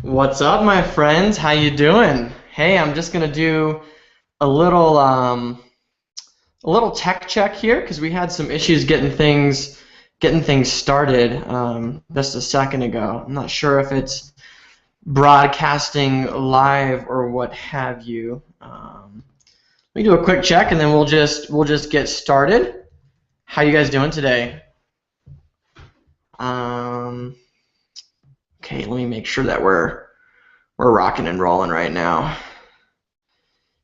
What's up, my friends? How you doing? Hey, I'm just gonna do a little tech check here because we had some issues getting things started just a second ago. I'm not sure if it's broadcasting live or what have you. Let me do a quick check and then we'll just get started. How you guys doing today? Um, okay, let me make sure that we're rocking and rolling right now.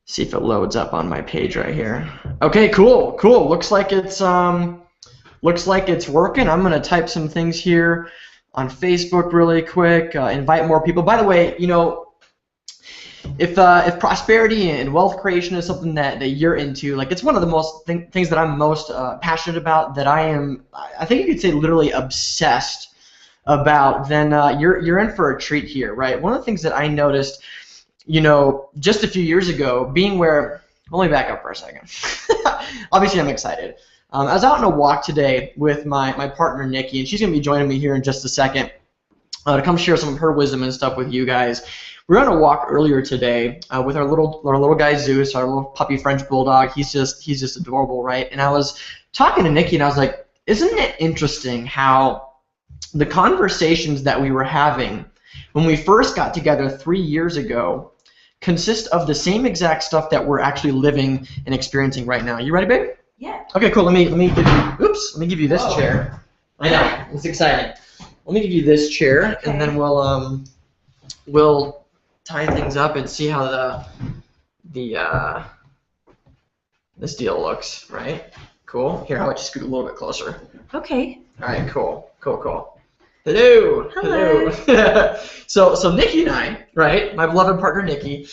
See if it loads up on my page right here. Okay, cool. Looks like it's working. I'm gonna type some things here on Facebook really quick. Invite more people. By the way, if prosperity and wealth creation is something that you're into, like it's one of the most things that I'm most passionate about. That I think you could say literally obsessed about. Then you're in for a treat here, right? One of the things that I noticed, just a few years ago, being where, let me back up for a second. Obviously, I'm excited. I was out on a walk today with my partner, Nikki, and she's going to be joining me here in just a second to come share some of her wisdom and stuff with you guys. We were on a walk earlier today with our little guy, Zeus, our little puppy French bulldog. He's just adorable, right? And I was talking to Nikki, and I was like, isn't it interesting how the conversations that we were having when we first got together 3 years ago consist of the same exact stuff that we're actually living and experiencing right now. You ready, babe? Yeah. Okay, cool. Let me give you this chair. I know, it's exciting. Let me give you this chair, Okay. and then we'll tie things up and see how this deal looks, right? Cool. Here, how about you scoot a little bit closer? Okay. All right, cool. Hello. Hello. So Nikki and I, right, my beloved partner Nikki,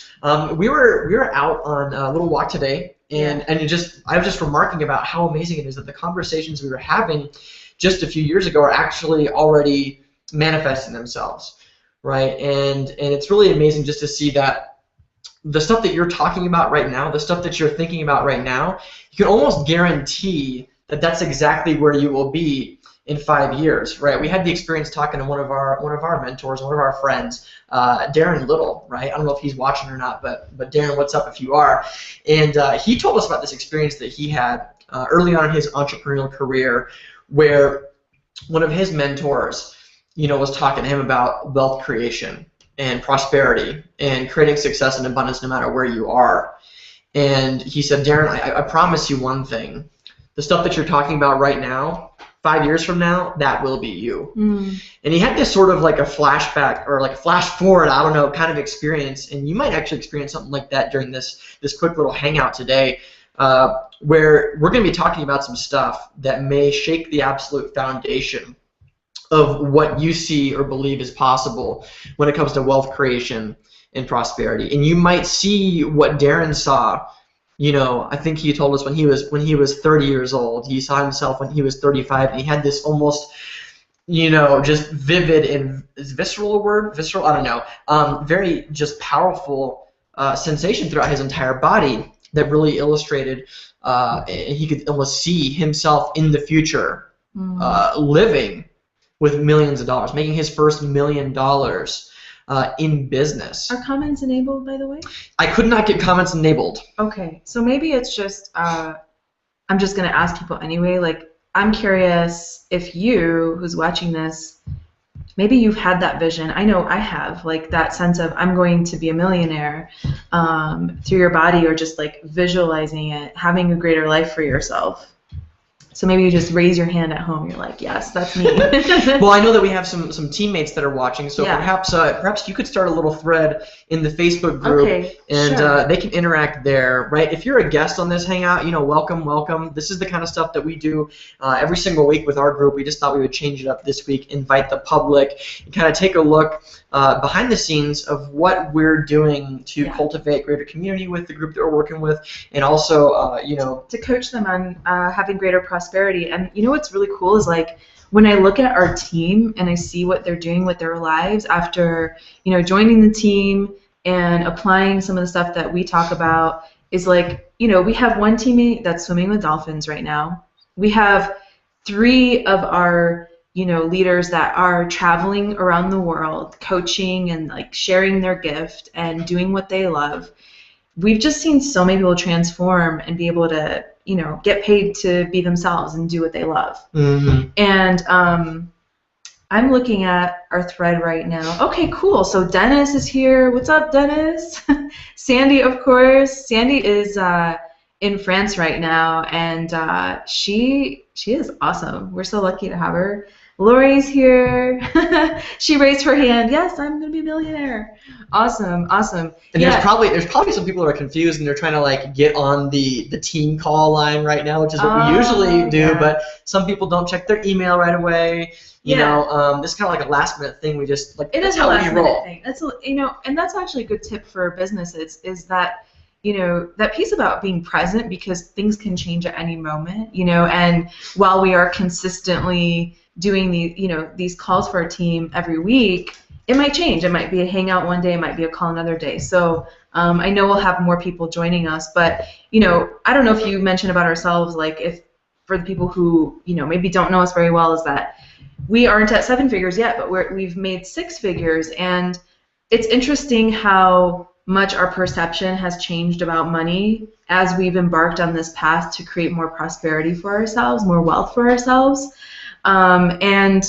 we were out on a little walk today, and I was just remarking about how amazing it is that the conversations we were having just a few years ago are actually already manifesting themselves, right? And it's really amazing just to see that the stuff that you're talking about right now, the stuff that you're thinking about right now, you can almost guarantee that that's exactly where you will be in 5 years, right? We had the experience talking to one of our mentors, one of our friends, Darren Little, right? I don't know if he's watching or not, but Darren, what's up if you are? And he told us about this experience that he had early on in his entrepreneurial career, where one of his mentors, was talking to him about wealth creation and prosperity and creating success and abundance no matter where you are. And he said, Darren, I promise you one thing. The stuff that you're talking about right now, 5 years from now, that will be you. And he had this sort of like a flashback or like a flash forward, I don't know, kind of experience. And you might actually experience something like that during this quick little hangout today, where we're going to be talking about some stuff that may shake the absolute foundation of what you see or believe is possible when it comes to wealth creation and prosperity. And you might see what Darren saw. I think he told us when he was 30 years old. He saw himself when he was 35, and he had this almost, just vivid and is visceral a word? Visceral? I don't know. Very just powerful sensation throughout his entire body that really illustrated, and he could almost see himself in the future living with millions of dollars, making his first $1 million in business. Are comments enabled, by the way? I could not get comments enabled. Okay. So maybe it's just, I'm just going to ask people anyway. Like, I'm curious if you, who's watching this, maybe you've had that vision. I know I have, like that sense of I'm going to be a millionaire through your body, or just like visualizing it, having a greater life for yourself. So maybe you just raise your hand at home. You're like, yes, that's me. Well, I know that we have some teammates that are watching, so Yeah. perhaps you could start a little thread in the Facebook group, and sure. They can interact there, right? If you're a guest on this hangout, welcome. This is the kind of stuff that we do every single week with our group. We just thought we would change it up this week, invite the public, and kind of take a look behind the scenes of what we're doing to cultivate greater community with the group that we're working with, and also, to coach them on having greater prosperity. And what's really cool is like when I look at our team and I see what they're doing with their lives after joining the team and applying some of the stuff that we talk about, is like we have one teammate that's swimming with dolphins right now. We have 3 of our leaders that are traveling around the world, coaching and like sharing their gift and doing what they love. We've just seen so many people transform and be able to, get paid to be themselves and do what they love. Mm-hmm. And I'm looking at our thread right now. Okay, cool. So Dennis is here. What's up, Dennis? Sandy, of course. Sandy is in France right now, and she is awesome. We're so lucky to have her. Lori's here. She raised her hand. Yes, I'm gonna be a millionaire. Awesome. And there's probably some people who are confused and they're trying to like get on the team call line right now, which is what we usually do. Yeah. But some people don't check their email right away. You know, this is kind of like a last minute thing. We just like it is a last minute thing. That's and that's actually a good tip for businesses is that. That piece about being present because things can change at any moment, and while we are consistently doing these calls for our team every week, it might change. It might be a hangout one day, it might be a call another day. So I know we'll have more people joining us, but I don't know if you mentioned about ourselves, like if for the people who maybe don't know us very well, is that we aren't at 7 figures yet, but we've made 6 figures, and it's interesting how much our perception has changed about money as we've embarked on this path to create more prosperity for ourselves, more wealth for ourselves. And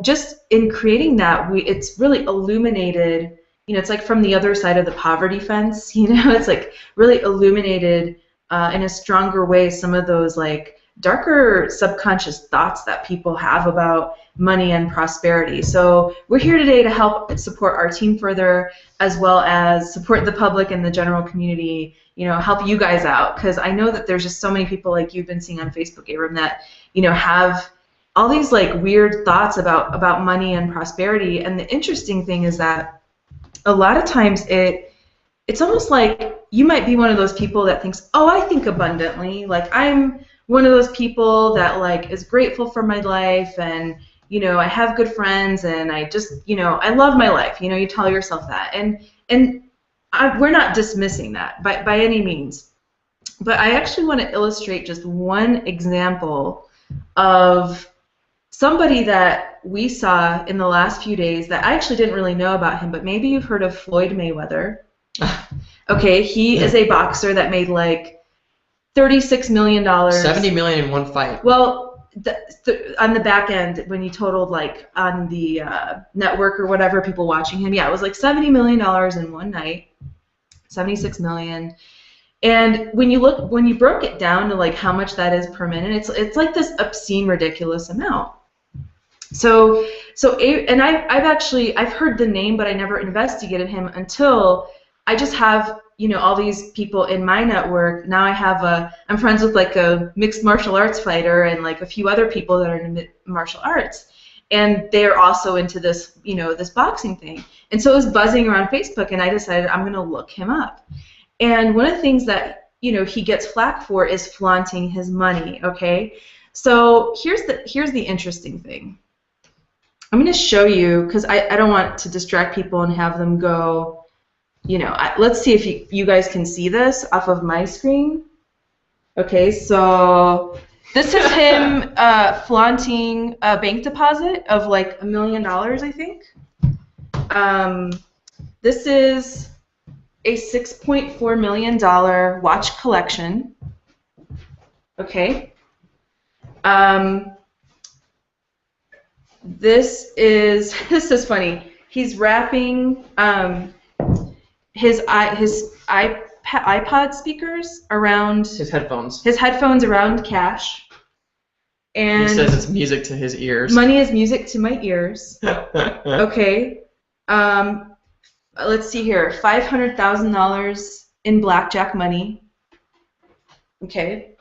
just in creating that, it's really illuminated, it's like from the other side of the poverty fence, it's like really illuminated in a stronger way some of those like darker subconscious thoughts that people have about money and prosperity. So we're here today to help support our team further, as well as support the public and the general community, help you guys out, because I know that there's just so many people like you've been seeing on Facebook, Abram, that have all these like weird thoughts about money and prosperity. And the interesting thing is that a lot of times it's almost like you might be one of those people that thinks, oh, I think abundantly, like I'm one of those people that like is grateful for my life, and I have good friends, and I just I love my life. You tell yourself that, and we're not dismissing that by any means, but I actually want to illustrate just one example of somebody that we saw in the last few days that I actually didn't really know about him, but maybe you've heard of Floyd Mayweather. Okay, he is a boxer that made like $36 million. $70 million in one fight. Well, on the back end, when you totaled like on the network or whatever, people watching him, it was like $70 million in one night, 76 million. And when you broke it down to like how much that is per minute, it's like this obscene, ridiculous amount. So and I've heard the name, but I never investigated him until I just have all these people in my network. Now I'm friends with like a mixed martial arts fighter and like a few other people that are in martial arts, and they're also into this this boxing thing. And so it was buzzing around Facebook, and I decided I'm going to look him up. And one of the things that he gets flack for is flaunting his money. Okay, so here's the interesting thing. I'm going to show you, because I don't want to distract people and have them go. Let's see if you guys can see this off of my screen. Okay, so this is him flaunting a bank deposit of like $1 million, I think. This is a $6.4 million watch collection. Okay. This is funny. He's wrapping his iPod speakers around his headphones. His headphones around cash. And he says it's music to his ears. Money is music to my ears. Okay. Let's see here. $500,000 in blackjack money. Okay.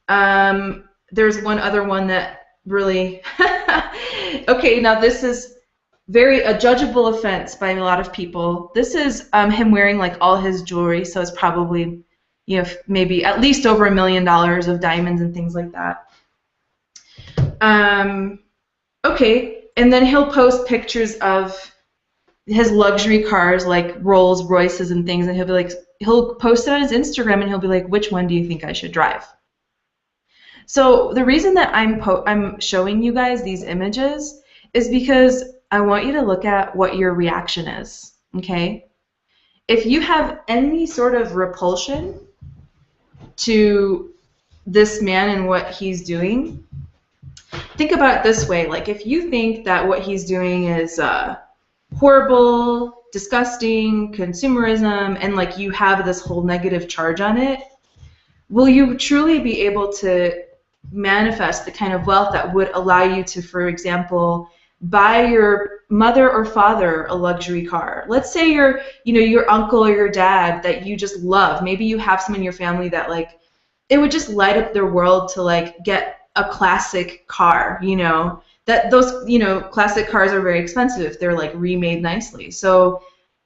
There's one other one that really. Okay. Now this is a judgeable offense by a lot of people. This is him wearing like all his jewelry, so it's probably maybe at least over $1 million of diamonds and things like that. Okay, and then he'll post pictures of his luxury cars like Rolls Royces and things, and he'll post it on his Instagram, and he'll be like, which one do you think I should drive? So the reason that I'm showing you guys these images is because I want you to look at what your reaction is, okay? If you have any sort of repulsion to this man and what he's doing, think about it this way. Like, if you think that what he's doing is horrible, disgusting, consumerism, and like you have this whole negative charge on it, will you truly be able to manifest the kind of wealth that would allow you to, for example, buy your mother or father a luxury car? Let's say your uncle or your dad that you just love. Maybe you have some in your family that like it would just light up their world to like get a classic car, that those, classic cars are very expensive. They're like remade nicely. So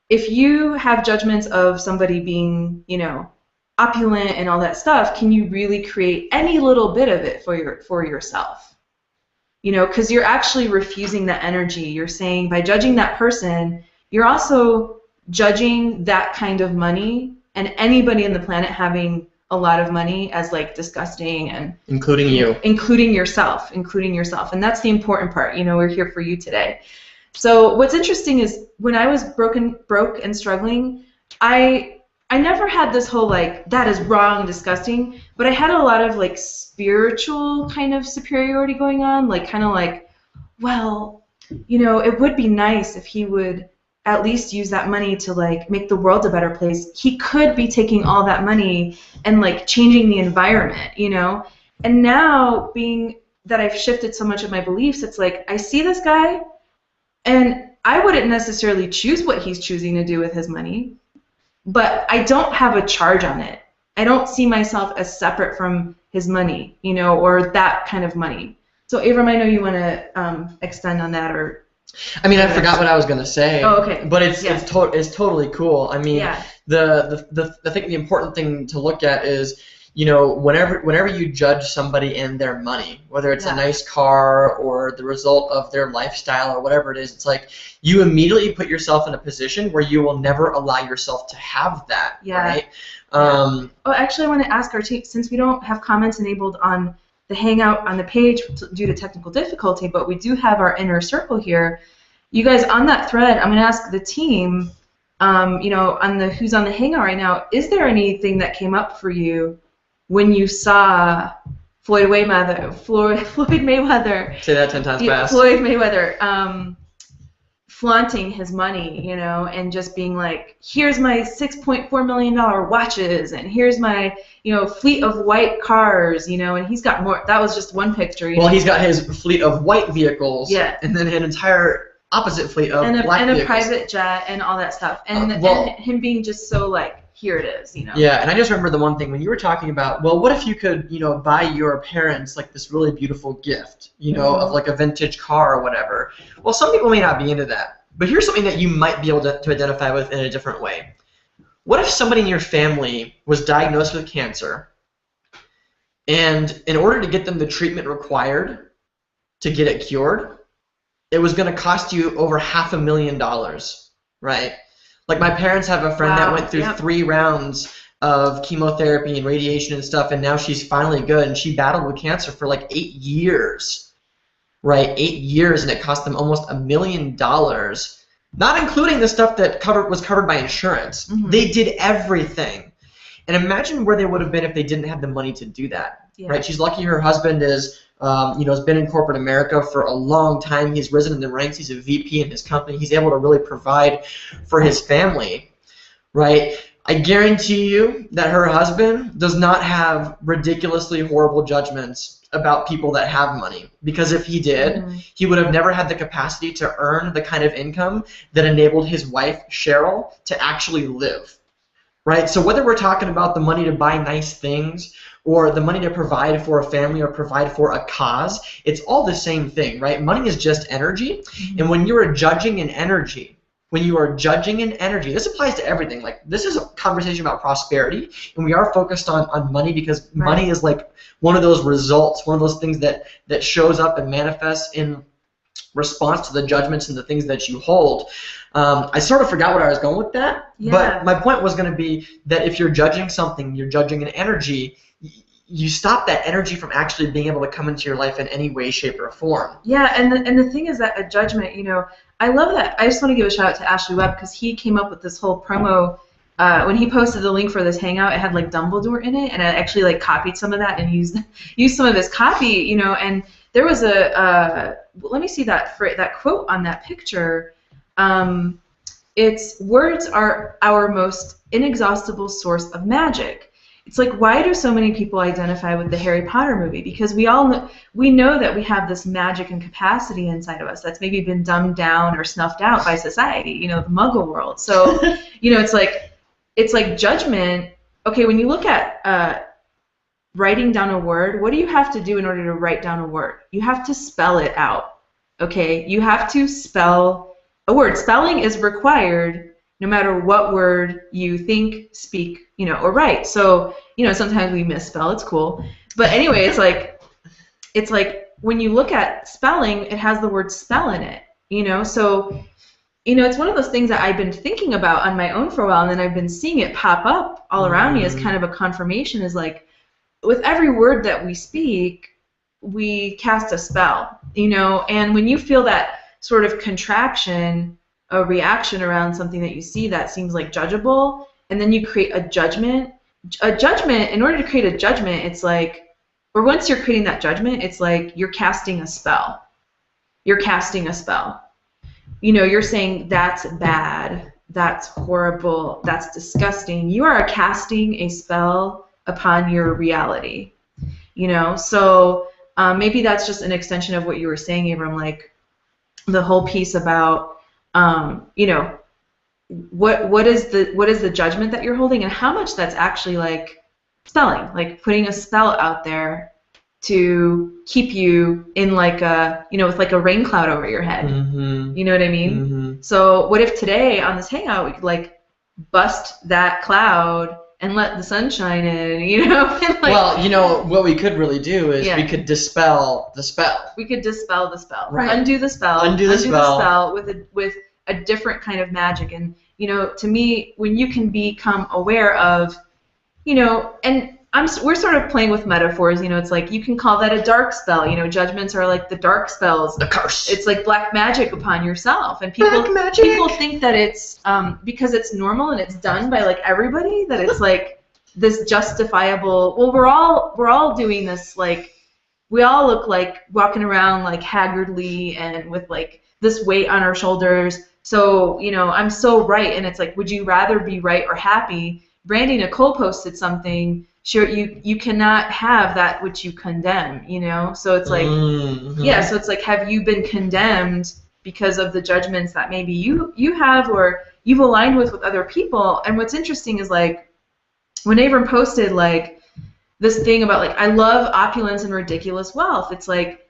if you have judgments of somebody being, opulent and all that stuff, can you really create any little bit of it for yourself? Because you're actually refusing that energy. You're saying by judging that person, you're also judging that kind of money and anybody on the planet having a lot of money as like disgusting, and including you, including yourself, and that's the important part. We're here for you today. So what's interesting is when I was broke and struggling, I never had this whole like that is wrong, disgusting, but I had a lot of like spiritual kind of superiority going on, like kind of like, well, it would be nice if he would at least use that money to like make the world a better place. He could be taking all that money and like changing the environment, And now, being that I've shifted so much of my beliefs, it's like I see this guy and I wouldn't necessarily choose what he's choosing to do with his money, but I don't have a charge on it. I don't see myself as separate from his money, or that kind of money. So Abram, I know you want to extend on that, or I mean, I forgot what I was gonna say. Oh, okay. But it's totally cool. I mean, yeah. I think the important thing to look at is, whenever you judge somebody and their money, whether it's a nice car or the result of their lifestyle or whatever it is, it's like you immediately put yourself in a position where you will never allow yourself to have that. Yeah. Right. Actually, I want to ask our team, since we don't have comments enabled on the Hangout on the page due to technical difficulty, but we do have our inner circle here. You guys, on that thread, I'm going to ask the team, on the who's on the Hangout right now, is there anything that came up for you when you saw Floyd Mayweather? Say that 10 times fast. Floyd Mayweather flaunting his money, and just being like, here's my $6.4 million watches, and here's my, fleet of white cars, and he's got more. That was just one picture. Well, he's got his fleet of white vehicles, yeah, and then an entire opposite fleet of black vehicles. And a private jet and all that stuff, and him being just so like, here it is, Yeah, and I just remember the one thing when you were talking about, well, what if you could, buy your parents like this really beautiful gift, of like a vintage car or whatever. Well, some people may not be into that, but here's something that you might be able to identify with in a different way. What if somebody in your family was diagnosed with cancer, and in order to get them the treatment required to get it cured, it was going to cost you over $500,000, right? Like my parents have a friend that went through 3 rounds of chemotherapy and radiation and stuff, and now she's finally good, and she battled with cancer for like 8 years, right? 8 years, and it cost them almost $1 million, not including the stuff that was covered by insurance. Mm-hmm. They did everything. And imagine where they would have been if they didn't have the money to do that, right? She's lucky her husband is, has been in corporate America for a long time. He's risen in the ranks. He's a VP in his company. He's able to really provide for his family, right? I guarantee you that her husband does not have ridiculously horrible judgments about people that have money, because if he did, he would have never had the capacity to earn the kind of income that enabled his wife, Cheryl, to actually live, right? So whether we're talking about the money to buy nice things or the money to provide for a family or provide for a cause, it's all the same thing, right? Money is just energy, and when you are judging an energy, this applies to everything. Like, this is a conversation about prosperity, and we are focused on money because money is like one of those results, one of those things that shows up and manifests in response to the judgments and the things that you hold. I sort of forgot where I was going with that, but my point was going to be that if you're judging something, you're judging an energy, you stop that energy from actually being able to come into your life in any way, shape, or form. Yeah, and the thing is that a judgment, I love that. I just want to give a shout out to Ashley Webb because he came up with this whole promo. When he posted the link for this hangout, it had like Dumbledore in it, and I actually like copied some of that and used some of his copy, and there was let me see that quote on that picture. It's words are our most inexhaustible source of magic. It's like, why do so many people identify with the Harry Potter movie? Because we know that we have this magic and capacity inside of us that's maybe been dumbed down or snuffed out by society, the Muggle world. So, it's like judgment. Okay, when you look at writing down a word, what do you have to do in order to write down a word? You have to spell it out. Okay, you have to spell a word. Spelling is required no matter what word you think, speak, or write. So, sometimes we misspell. It's cool. But anyway, it's like when you look at spelling, it has the word spell in it, So, it's one of those things that I've been thinking about on my own for a while, and then I've been seeing it pop up all around me as kind of a confirmation, is like, with every word that we speak, we cast a spell, and when you feel that sort of contraction, a reaction around something that you see that seems like judgeable, and then you create a judgment. In order to create a judgment, it's like, or once you're creating that judgment, it's like you're casting a spell. You're casting a spell. You're saying that's bad, that's horrible, that's disgusting. You are casting a spell upon your reality. So maybe that's just an extension of what you were saying, Abram, like the whole piece about what is the judgment that you're holding, and how much that's actually like spelling, like putting a spell out there to keep you in like a with like a rain cloud over your head. Mm-hmm. You know what I mean? Mm-hmm. So what if today on this hangout we could like bust that cloud and let the sun shine in, and, like, well, what we could really do is we could dispel the spell. We could dispel the spell. Right. Undo the spell. Undo the spell with a different kind of magic. And, to me, when you can become aware of, and we're sort of playing with metaphors, it's like you can call that a dark spell. Judgments are like the dark spells. The curse. It's like black magic upon yourself. And people think that it's because it's normal and it's done by like everybody, that it's like this justifiable. Well, we're all doing this, like we all look like walking around like haggardly and with like this weight on our shoulders. So, I'm so right, and it's like, would you rather be right or happy? Brandy Nicole posted something. Sure, you cannot have that which you condemn, So it's like, so it's like, have you been condemned because of the judgments that maybe you have or you've aligned with other people? And what's interesting is like, when Abram posted like this thing about like, I love opulence and ridiculous wealth. It's like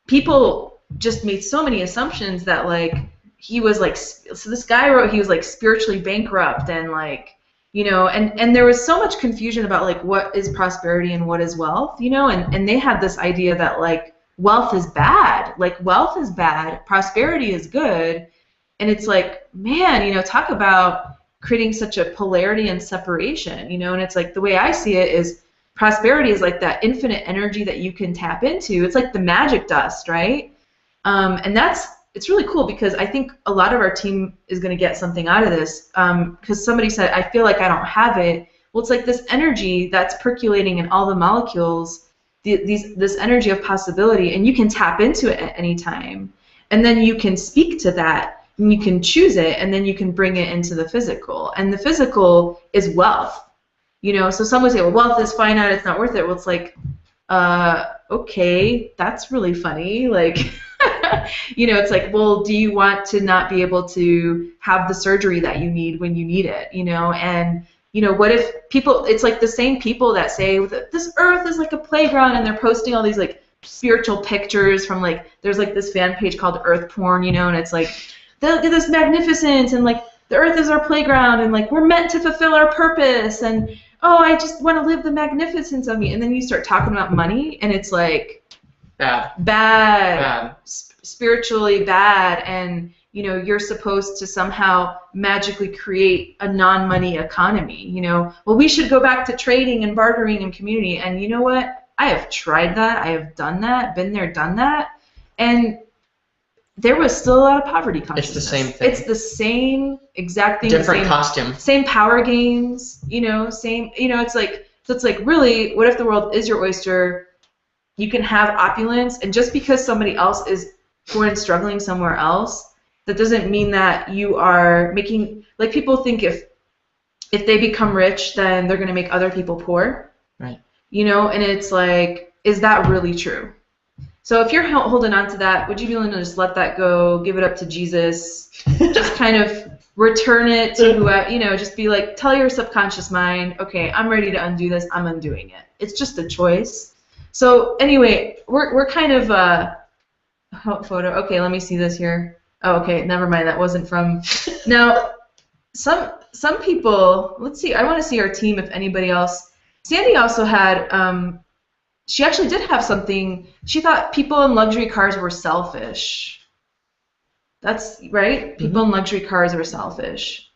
people just made so many assumptions that like he was like, so this guy wrote he was like spiritually bankrupt and like, and there was so much confusion about like what is prosperity and what is wealth, and they had this idea that like wealth is bad, prosperity is good, and it's like, man, talk about creating such a polarity and separation, and it's like the way I see it is prosperity is like that infinite energy that you can tap into. It's like the magic dust, right? And it's really cool because I think a lot of our team is going to get something out of this because somebody said, I feel like I don't have it. Well, it's like this energy that's percolating in all the molecules, this energy of possibility, and you can tap into it at any time. And then you can speak to that, and you can choose it, and then you can bring it into the physical. And the physical is wealth. So some would say, well, wealth is finite, it's not worth it. Well, it's like, okay, that's really funny. Like, it's like, well, do you want to not be able to have the surgery that you need when you need it, And, what if people, it's like the same people that say this earth is like a playground, and they're posting all these like spiritual pictures from like, there's like this fan page called Earth Porn, and it's like, look at this magnificence, and like, the earth is our playground, and like, we're meant to fulfill our purpose, and oh, I just want to live the magnificence of me. And then you start talking about money, and it's like, bad. Spiritually bad, and you know, you're supposed to somehow magically create a non-money economy. You know, well, we should go back to trading and bartering and community. And you know what? I have tried that. I have done that, been there, done that. And there was still a lot of poverty consciousness. It's the same thing. It's the same exact thing. Different costume. Same power games, you know, same, you know, it's like, so it's like, really, what if the world is your oyster? You can have opulence, and just because somebody else is poor and struggling somewhere else, that doesn't mean that you are making, like, people think if they become rich, then they're going to make other people poor. Right. You know, and it's like, is that really true? So if you're holding on to that, would you be willing to just let that go, give it up to Jesus, just kind of return it to, you know, just be like, tell your subconscious mind, okay, I'm ready to undo this, I'm undoing it. It's just a choice. So anyway, we're kind of, photo, okay, let me see this here. Oh, okay, never mind, that wasn't from, now, some people, let's see, I want to see our team if anybody else, Sandy also had, she actually did have something. She thought people in luxury cars were selfish. That's right. People in luxury cars were selfish.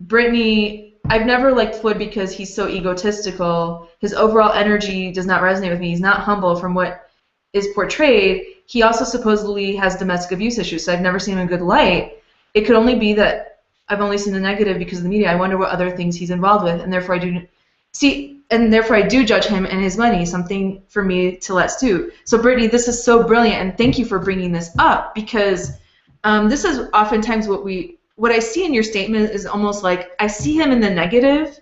Brittany, I've never liked Floyd because he's so egotistical. His overall energy does not resonate with me. He's not humble from what is portrayed. He also supposedly has domestic abuse issues, so I've never seen him in a good light. It could only be that I've only seen the negative because of the media. I wonder what other things he's involved with, and therefore I do see. And therefore I do judge him and his money, something for me to let stew. So Brittany, this is so brilliant, and thank you for bringing this up, because this is oftentimes what I see in your statement is almost like I see him in the negative,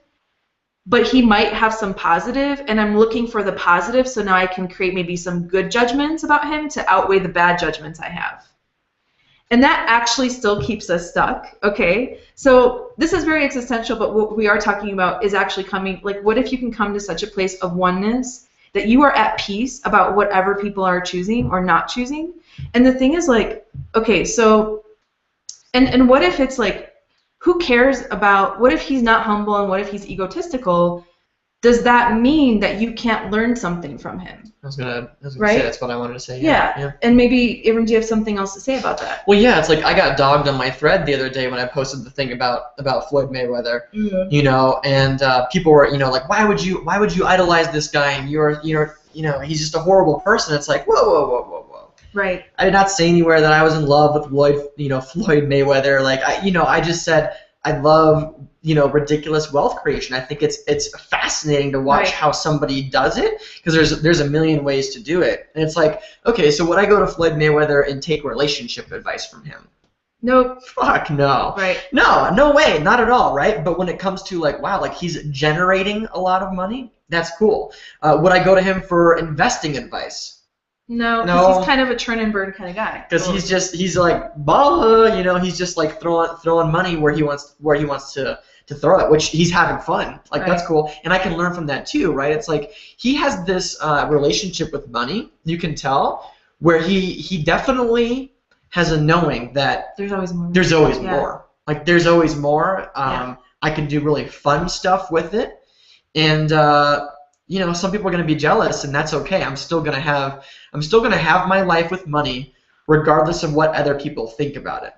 but he might have some positive, and I'm looking for the positive, so now I can create maybe some good judgments about him to outweigh the bad judgments I have. And that actually still keeps us stuck, okay? So this is very existential, but what we are talking about is actually coming, like, what if you can come to such a place of oneness that you are at peace about whatever people are choosing or not choosing? And the thing is, like, okay, so, and what if it's like, who cares about, what if he's not humble and what if he's egotistical? Does that mean that you can't learn something from him? I was gonna right? say that's what I wanted to say. Yeah. And maybe, Aaron, do you have something else to say about that? Well, yeah, it's like I got dogged on my thread the other day when I posted the thing about Floyd Mayweather, you know, and people were, you know, like, why would you idolize this guy, and you're he's just a horrible person. It's like, whoa. Right. I did not say anywhere that I was in love with Floyd Mayweather. Like, I just said I love, ridiculous wealth creation. I think it's fascinating to watch how somebody does it, because there's a million ways to do it. And it's like, okay, so would I go to Floyd Mayweather and take relationship advice from him? Nope. Fuck no. Right. No way, not at all, right? But when it comes to, like, wow, like, he's generating a lot of money, that's cool. Would I go to him for investing advice? No, because he's kind of a churn and burn kind of guy. Because he's like bala, he's just like throwing money where he wants to throw it, which he's having fun. Like, that's cool, and I can learn from that too, right? It's like he has this relationship with money, you can tell, where he definitely has a knowing that there's always more. There's always more. Like, there's always more. I can do really fun stuff with it, and some people are going to be jealous, and that's okay. I'm still going to have my life with money, regardless of what other people think about it.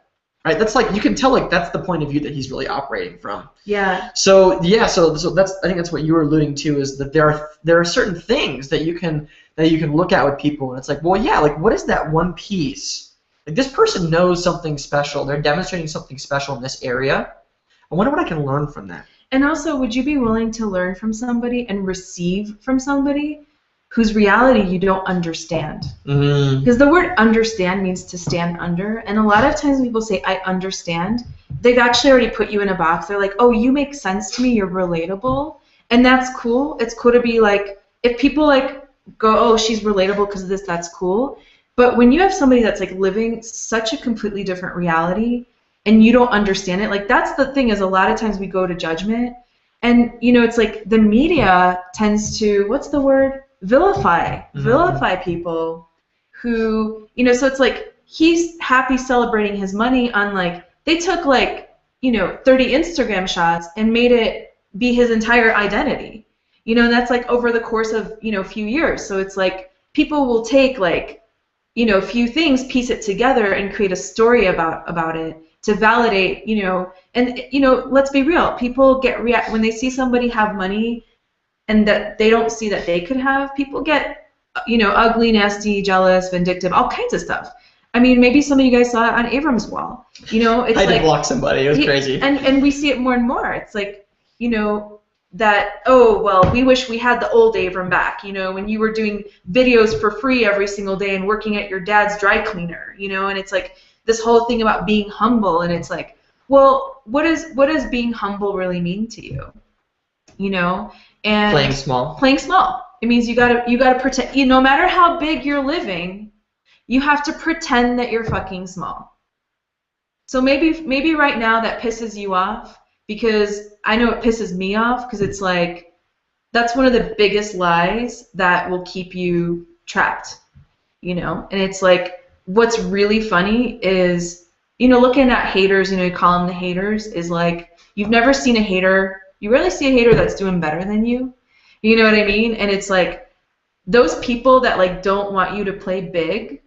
Right? That's like, you can tell, like, that's the point of view that he's really operating from. Yeah. So that's, I think that's what you were alluding to, is that there are certain things that you can look at with people, and it's like, well, yeah, like, what is that one piece? Like, this person knows something special. They're demonstrating something special in this area. I wonder what I can learn from that. And also, would you be willing to learn from somebody and receive from somebody whose reality you don't understand? Because the word understand means to stand under. And a lot of times when people say, I understand, they've actually already put you in a box. They're like, oh, you make sense to me. You're relatable. And that's cool. It's cool to be like, if people like go, oh, she's relatable because of this, that's cool. But when you have somebody that's like living such a completely different reality, and you don't understand it, like, that's the thing, is a lot of times we go to judgment, and it's like the media tends to, what's the word, vilify people who, so it's like he's happy celebrating his money on, like, they took, like, 30 Instagram shots and made it be his entire identity, and that's like over the course of a few years. So it's like people will take, like, you know, few things, piece it together and create a story about it to validate, you know, and, you know, let's be real. People get when they see somebody have money and that they don't see that they could have, people get, you know, ugly, nasty, jealous, vindictive, all kinds of stuff. I mean, maybe some of you guys saw it on Abram's wall. You know, it's I like, did block somebody. It was crazy. And we see it more and more. It's like, you know, that, oh, well, we wish we had the old Abram back, you know, when you were doing videos for free every single day and working at your dad's dry cleaner, you know, and it's like this whole thing about being humble, and it's like, well, what does being humble really mean to you? You know? And playing small. Playing small. It means you gotta pretend, you know, no matter how big you're living, you have to pretend that you're fucking small. So maybe right now that pisses you off, because I know it pisses me off, because it's like, that's one of the biggest lies that will keep you trapped, you know? And it's like, what's really funny is, you know, looking at haters, you know, you call them the haters, is like, you've never seen a hater, you rarely see a hater that's doing better than you. You know what I mean? And it's like, those people that like don't want you to play big,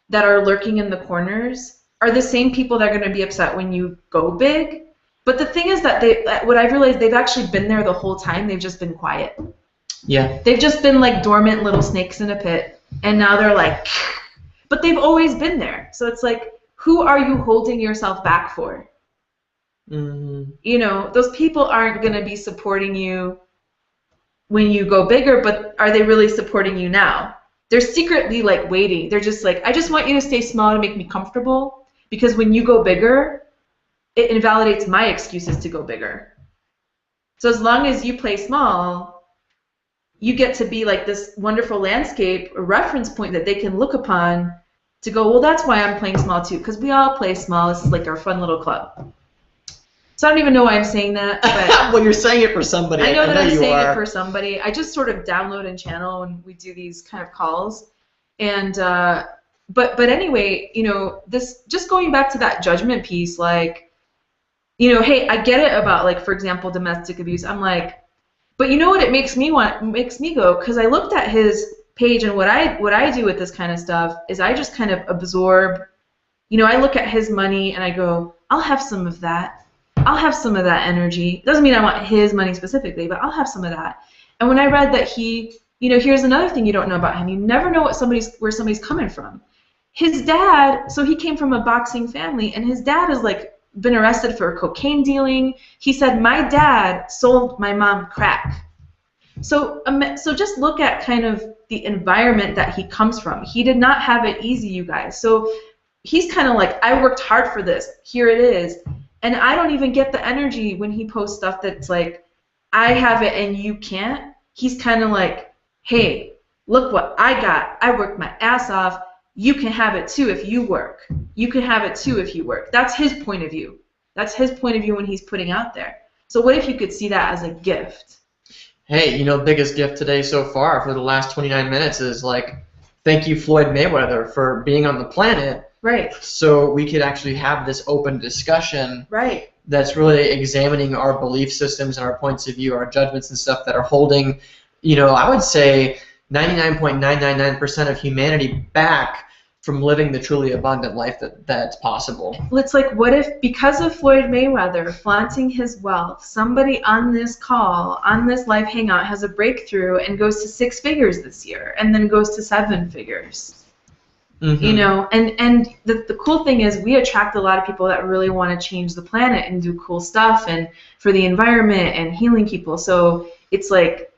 that are lurking in the corners, are the same people that are going to be upset when you go big. But the thing is that what I've realized, they've actually been there the whole time. They've just been quiet. Yeah. They've just been like dormant little snakes in a pit, and now they're like, but they've always been there. So it's like, who are you holding yourself back for? Mm-hmm. You know, those people aren't going to be supporting you when you go bigger, but are they really supporting you now? They're secretly like waiting. They're just like, I just want you to stay small to make me comfortable, because when you go bigger, it invalidates my excuses to go bigger. So as long as you play small, you get to be like this wonderful landscape, a reference point that they can look upon to go, well, that's why I'm playing small too, because we all play small. This is like our fun little club. So I don't even know why I'm saying that. But well, you're saying it for somebody. I know that I'm saying it for somebody. I just sort of download and channel when we do these kind of calls. And but anyway, you know, this, just going back to that judgment piece, like, you know, hey, I get it about, like, for example, domestic abuse. I'm like, but you know what it makes me go, because I looked at his page, and what I do with this kind of stuff is I just kind of absorb, you know, I look at his money and I go, I'll have some of that. I'll have some of that energy. Doesn't mean I want his money specifically, but I'll have some of that. And when I read that he, you know, here's another thing you don't know about him. You never know where somebody's coming from. His dad, so he came from a boxing family, and his dad has like been arrested for cocaine dealing. He said, my dad sold my mom crack. So just look at kind of the environment that he comes from. He did not have it easy, you guys. So he's kind of like, I worked hard for this. Here it is. And I don't even get the energy when he posts stuff that's like, I have it and you can't. He's kind of like, hey, look what I got. I worked my ass off. You can have it too if you work. You can have it too if you work. That's his point of view. That's his point of view when he's putting out there. So what if you could see that as a gift? Hey, you know, biggest gift today so far for the last 29 minutes is like, thank you, Floyd Mayweather, for being on the planet. Right. So we could actually have this open discussion. Right. That's really examining our belief systems and our points of view, our judgments and stuff that are holding, you know, I would say 99.999% of humanity back from living the truly abundant life that's possible. It's like, what if, because of Floyd Mayweather flaunting his wealth, somebody on this call, on this live hangout, has a breakthrough and goes to 6 figures this year, and then goes to 7 figures? Mm-hmm. You know, and the cool thing is we attract a lot of people that really want to change the planet and do cool stuff and for the environment and healing people. So it's like,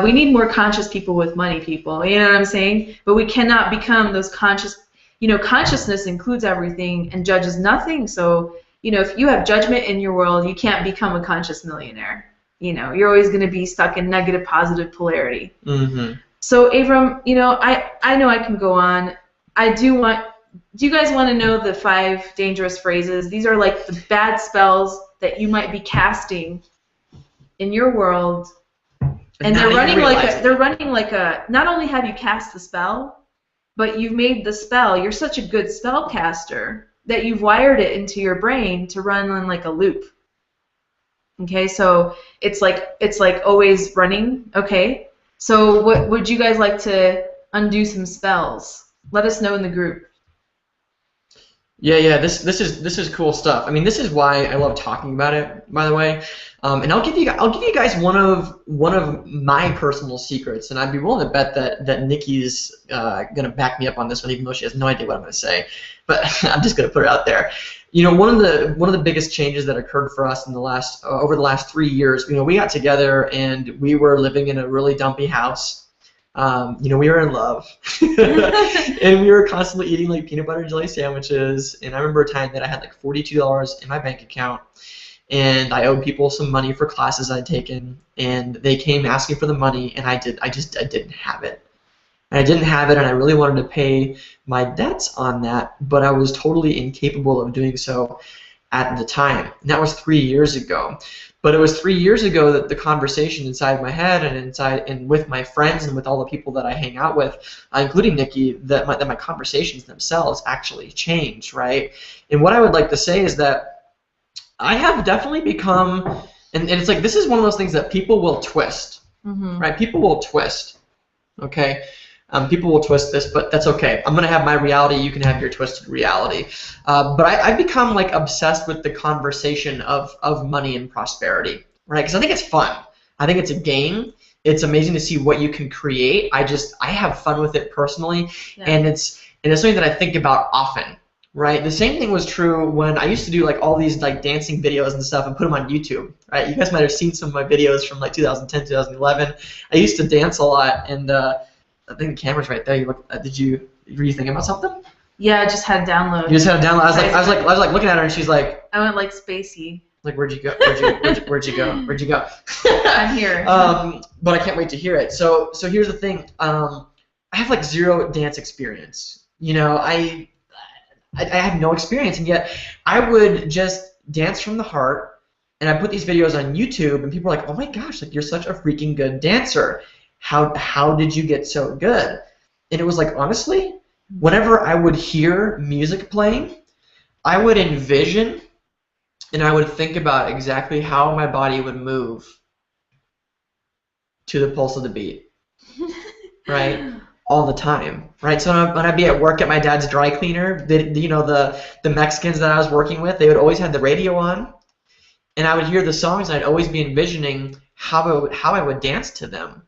we need more conscious people with money, people. You know what I'm saying? But we cannot become those conscious, you know, consciousness includes everything and judges nothing. So, you know, if you have judgment in your world, you can't become a conscious millionaire. You know, you're always going to be stuck in negative, positive polarity. Mm-hmm. So, Abram, you know, I know I can go on. Do you guys want to know the 5 dangerous phrases? These are like the bad spells that you might be casting in your world. And they're running like a, not only have you cast the spell, but you've made the spell. You're such a good spell caster that you've wired it into your brain to run on like a loop. Okay, so it's like always running. Okay, so what would you guys like to undo some spells? Let us know in the group. Yeah. This is cool stuff. I mean, this is why I love talking about it, by the way. And I'll give you guys one of my personal secrets, and I'd be willing to bet that Nikki's gonna back me up on this one, even though she has no idea what I'm gonna say. But I'm just gonna put it out there. You know, one of the biggest changes that occurred for us in the last over the last 3 years. You know, we got together and we were living in a really dumpy house. You know, we were in love, and we were constantly eating like peanut butter and jelly sandwiches. And I remember a time that I had like $42 in my bank account, and I owed people some money for classes I'd taken, and they came asking for the money, and I didn't have it. And I didn't have it, and I really wanted to pay my debts on that, but I was totally incapable of doing so at the time. And that was 3 years ago. But it was 3 years ago that the conversation inside my head and with my friends and with all the people that I hang out with, including Nikki, that my conversations themselves actually changed, right? And what I would like to say is that I have definitely become, and it's like this is one of those things that people will twist, right? People will twist, okay? People will twist this, but that's okay. I'm going to have my reality. You can have your twisted reality. But I've become like obsessed with the conversation of money and prosperity, right? Because I think it's fun. I think it's a game. It's amazing to see what you can create. I have fun with it personally, and it's something that I think about often, right? The same thing was true when I used to do like all these like dancing videos and stuff and put them on YouTube, right? You guys might have seen some of my videos from like 2010, 2011. I used to dance a lot, and I think the camera's right there. You look. Were you thinking about something? Yeah, I just had download. You just had a download. I was like looking at her, and she's like. I went like spacey. Like, where'd you go? Where'd you go? I'm here. But I can't wait to hear it. So here's the thing. I have like zero dance experience. You know, I have no experience, and yet I would just dance from the heart. And I put these videos on YouTube, and people are like, "Oh my gosh, like you're such a freaking good dancer. How did you get so good?" And it was like, honestly, whenever I would hear music playing, I would envision and I would think about exactly how my body would move to the pulse of the beat, right? All the time, right? So when I'd be at work at my dad's dry cleaner, the Mexicans that I was working with, they would always have the radio on, and I would hear the songs, and I'd always be envisioning how I would dance to them.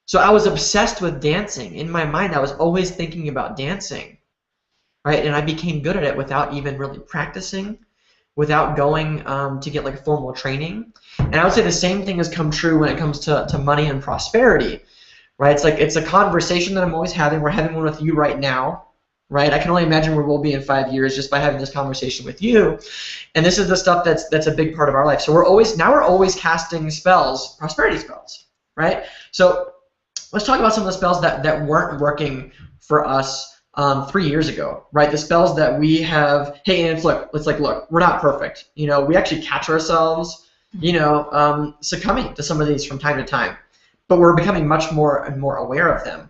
So I was obsessed with dancing. In my mind, I was always thinking about dancing, right? And I became good at it without even really practicing, without going to get like formal training. And I would say the same thing has come true when it comes to money and prosperity, right? It's like it's a conversation that I'm always having. We're having one with you right now, right? I can only imagine where we'll be in 5 years just by having this conversation with you. And this is the stuff that's a big part of our life. So we're always casting spells, prosperity spells, right? So let's talk about some of the spells that weren't working for us 3 years ago, right? The spells that we have. Hey, and look, we're not perfect. You know, we actually catch ourselves, succumbing to some of these from time to time, but we're becoming much more and more aware of them,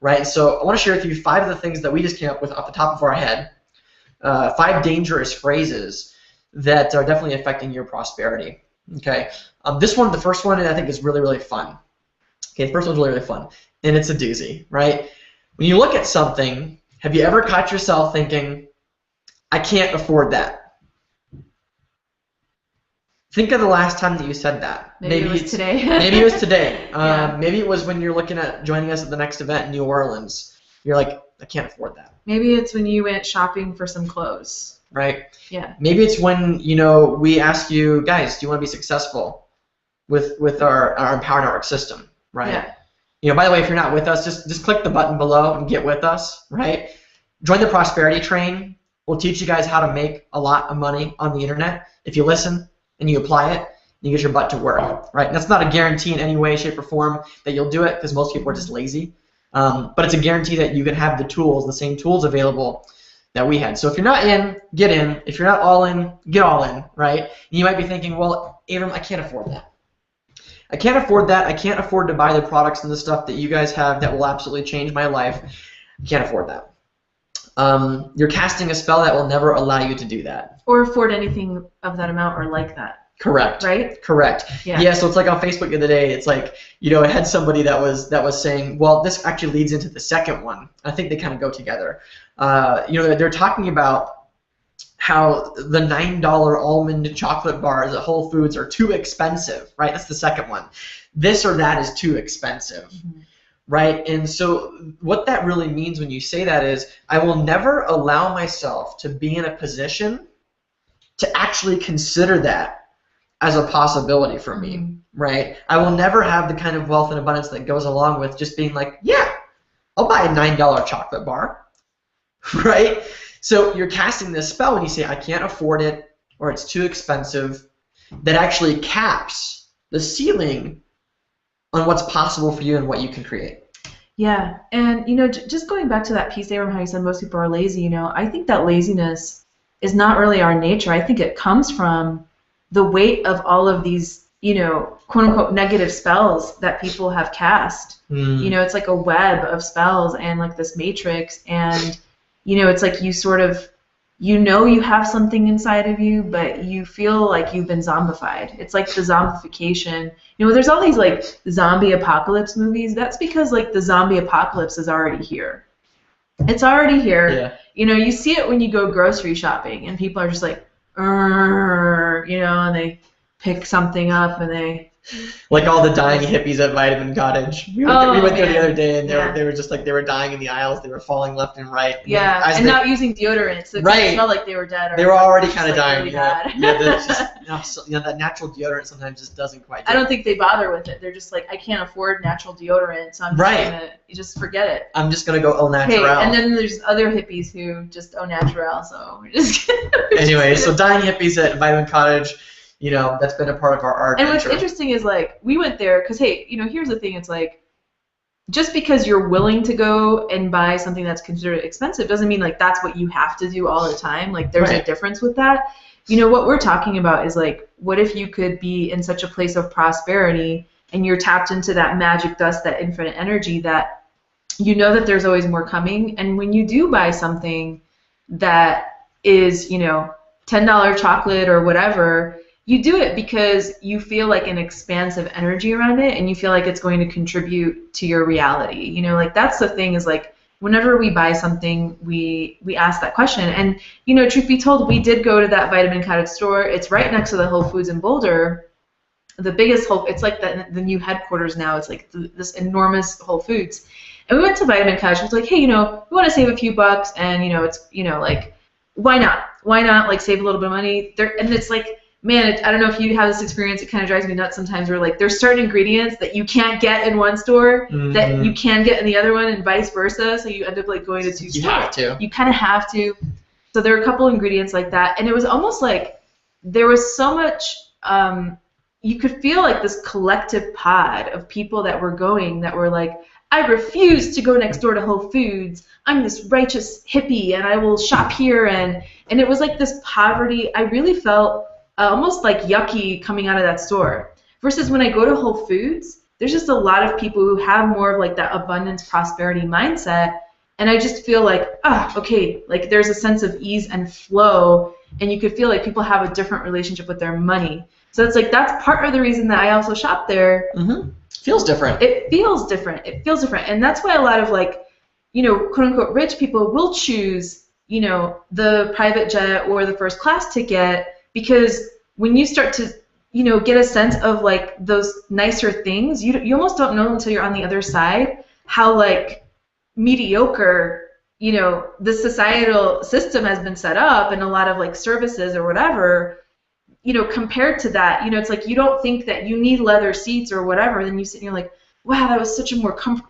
right? So I want to share with you 5 of the things that we just came up with off the top of our head, 5 dangerous phrases that are definitely affecting your prosperity. Okay, the first one, I think is really, really fun. Okay, the first one's really, really fun, and it's a doozy, right? When you look at something, have you ever caught yourself thinking, I can't afford that? Think of the last time that you said that. Maybe it was today. Maybe it was today. Maybe it was when you're looking at joining us at the next event in New Orleans. You're like, I can't afford that. Maybe it's when you went shopping for some clothes. Right? Yeah. Maybe it's when, we ask you, guys, do you want to be successful with our Empower Network system? Right. Yeah. By the way, if you're not with us, just click the button below and get with us, right? Join the prosperity train. We'll teach you guys how to make a lot of money on the internet. If you listen and you apply it, you get your butt to work, right? And that's not a guarantee in any way, shape, or form that you'll do it, because most people are just lazy. But it's a guarantee that you can have the same tools available that we had. So if you're not in, get in. If you're not all in, get all in, right? And you might be thinking, well, Abram, I can't afford that. I can't afford that. I can't afford to buy the products and the stuff that you guys have that will absolutely change my life. I can't afford that. You're casting a spell that will never allow you to do that. Or afford anything of that amount or like that. Correct. Right? Correct. Yeah. Yeah, so it's like on Facebook the other day, it's like, I had somebody that was saying, well, this actually leads into the second one. I think they kind of go together. They're talking about how the $9 almond chocolate bars at Whole Foods are too expensive, right? That's the second one. This or that is too expensive, right? And so what that really means when you say that is, I will never allow myself to be in a position to actually consider that as a possibility for me, right? I will never have the kind of wealth and abundance that goes along with just being like, yeah, I'll buy a $9 chocolate bar, right? So you're casting this spell when you say, I can't afford it, or it's too expensive, that actually caps the ceiling on what's possible for you and what you can create. Yeah, and just going back to that piece, Abram, how you said most people are lazy, I think that laziness is not really our nature. I think it comes from the weight of all of these, quote unquote negative spells that people have cast. It's like a web of spells and like this matrix, and it's like you sort of, you have something inside of you, but you feel like you've been zombified. It's like the zombification. There's all these like zombie apocalypse movies. That's because like the zombie apocalypse is already here. It's already here. Yeah. You see it when you go grocery shopping and people are just like, and they pick something up and they... Like all the dying hippies at Vitamin Cottage. We went there the other day, and they were just like, they were dying in the aisles. They were falling left and right. And not using deodorant, so it smelled like they were dead. They were already kind of dying. Really that natural deodorant sometimes just doesn't quite do I don't think they bother with it. They're just like, I can't afford natural deodorant, so I'm just gonna just forget it. I'm just gonna go au naturel. Okay, and then there's other hippies who just au naturel, so we're just anyway, so dying hippies at Vitamin Cottage. That's been a part of our art. And what's interesting is, like, we went there because, hey, here's the thing. It's like, just because you're willing to go and buy something that's considered expensive doesn't mean, like, that's what you have to do all the time. Like, there's a difference with that. What we're talking about is, like, what if you could be in such a place of prosperity and you're tapped into that magic dust, that infinite energy, that that there's always more coming. And when you do buy something that is, $10 chocolate or whatever, you do it because you feel like an expansive energy around it, and you feel like it's going to contribute to your reality. Like, that's the thing, is like, whenever we buy something, we ask that question. And truth be told, we did go to that Vitamin Cottage store. It's right next to the Whole Foods in Boulder, the biggest it's like the new headquarters now. It's like this enormous Whole Foods. And we went to Vitamin Cottage. It's like, hey, we want to save a few bucks, and it's like, why not? Why not, like, save a little bit of money? And it's like, man, I don't know if you have this experience. It kind of drives me nuts sometimes, where, like, there's certain ingredients that you can't get in one store that you can get in the other one, and vice versa. So you end up, like, going to two stores. You have to. You kind of have to. So there are a couple ingredients like that, and it was almost like there was so much. You could feel like this collective pod of people that were going, that were like, I refuse to go next door to Whole Foods. I'm this righteous hippie, and I will shop here. And it was like this poverty. I really felt almost like yucky coming out of that store. Versus when I go to Whole Foods, there's just a lot of people who have more of like that abundance, prosperity mindset, and I just feel like, okay, like there's a sense of ease and flow, and you could feel like people have a different relationship with their money. So it's like, that's part of the reason that I also shop there. Feels different. It feels different. It feels different, and that's why a lot of, like, quote unquote rich people will choose, the private jet or the first class ticket. Because when you start to, get a sense of, like, those nicer things, you almost don't know until you're on the other side how, like, mediocre, the societal system has been set up, and a lot of, like, services or whatever, compared to that, it's like you don't think that you need leather seats or whatever, then you sit and you're like, wow, that was such a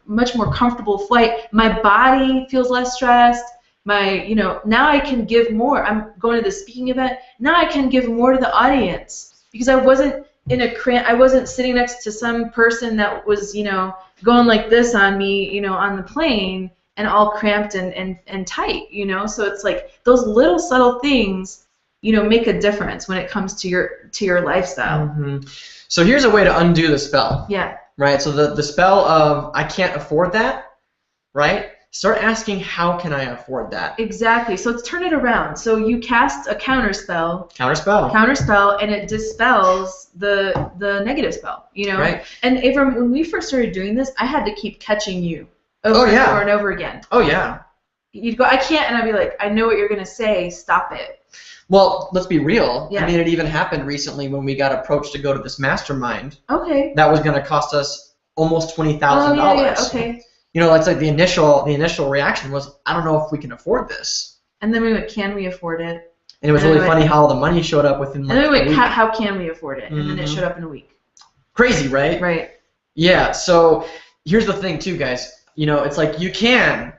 much more comfortable flight. My body feels less stressed. Now I can give more. I'm going to this speaking event. Now I can give more to the audience because I wasn't I wasn't sitting next to some person that was, going like this on me, on the plane, and all cramped and tight, So it's like those little subtle things, make a difference when it comes to your lifestyle. So here's a way to undo the spell. Yeah. Right. So the spell of I can't afford that, right? start asking, how can I afford that? Exactly. So let's turn it around. So you cast a counterspell, and it dispels the negative spell, you know? Right. And Abram, when we first started doing this, I had to keep catching you over and over again. Oh, yeah. You'd go, I can't, and I'd be like, I know what you're going to say. Stop it. Well, let's be real. Yeah. I mean, it even happened recently when we got approached to go to this mastermind. Okay. That was going to cost us almost $20,000. Oh, yeah, okay. You know, it's like the initial reaction was, I don't know if we can afford this. And then we went, can we afford it? And it was really funny how all the money showed up within like a week. And then we went, week. how can we afford it? And then it showed up in a week. Crazy, right? Right. Yeah, so here's the thing too, guys. You know, it's like you can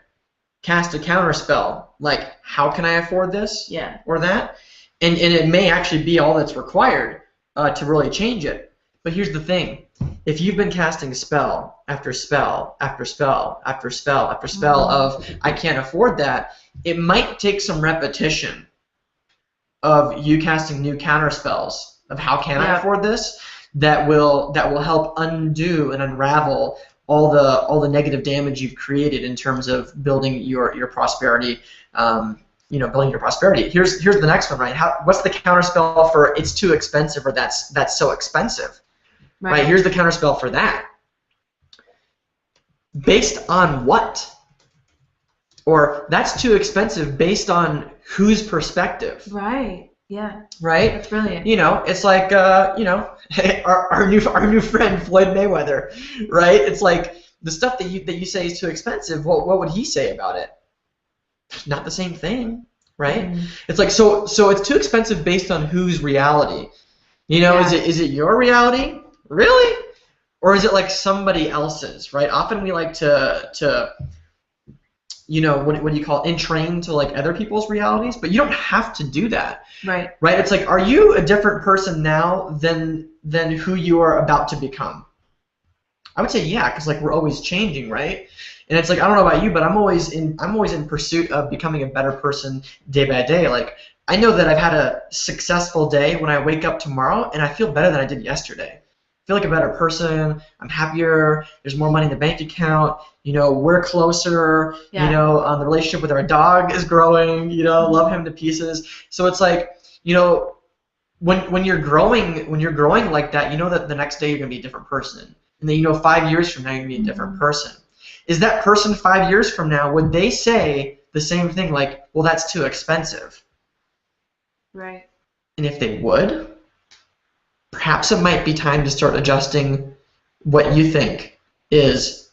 cast a counter spell, like, how can I afford this? Yeah. Or that? And it may actually be all that's required to really change it. But here's the thing. If you've been casting spell after spell after spell after spell after spell of, I can't afford that, it might take some repetition of you casting new counter spells of how can I afford this, that will help undo and unravel all the negative damage you've created in terms of building your prosperity. Building your prosperity. Here's the next one, right? What's the counterspell for it's too expensive or that's so expensive? Right. Here's the counterspell for that. Based on what? Or that's too expensive based on whose perspective? Right. Yeah. Right. That's brilliant. You know, it's like our new friend Floyd Mayweather, right? It's like the stuff that you say is too expensive. What would he say about it? Not the same thing, right? It's like so it's too expensive based on whose reality? You know, is it your reality? Really? Or is it like somebody else's, right? Often we like to what do you call it? Entrain to like other people's realities, but you don't have to do that. Right. Right? It's like, are you a different person now than who you are about to become? I would say yeah, because like we're always changing, right? And it's like, I don't know about you, but I'm always in pursuit of becoming a better person day by day. Like I know that I've had a successful day when I wake up tomorrow and I feel better than I did yesterday. I feel like a better person. I'm happier. There's more money in the bank account. You know, we're closer. Yeah. You know, the relationship with our dog is growing. You know, love him to pieces. So it's like, you know, when you're growing like that, you know that the next day you're gonna be a different person, and then you know 5 years from now you're gonna be a different person. Is that person 5 years from now, would they say the same thing like, well, that's too expensive? Right. And if they would, perhaps it might be time to start adjusting what you think is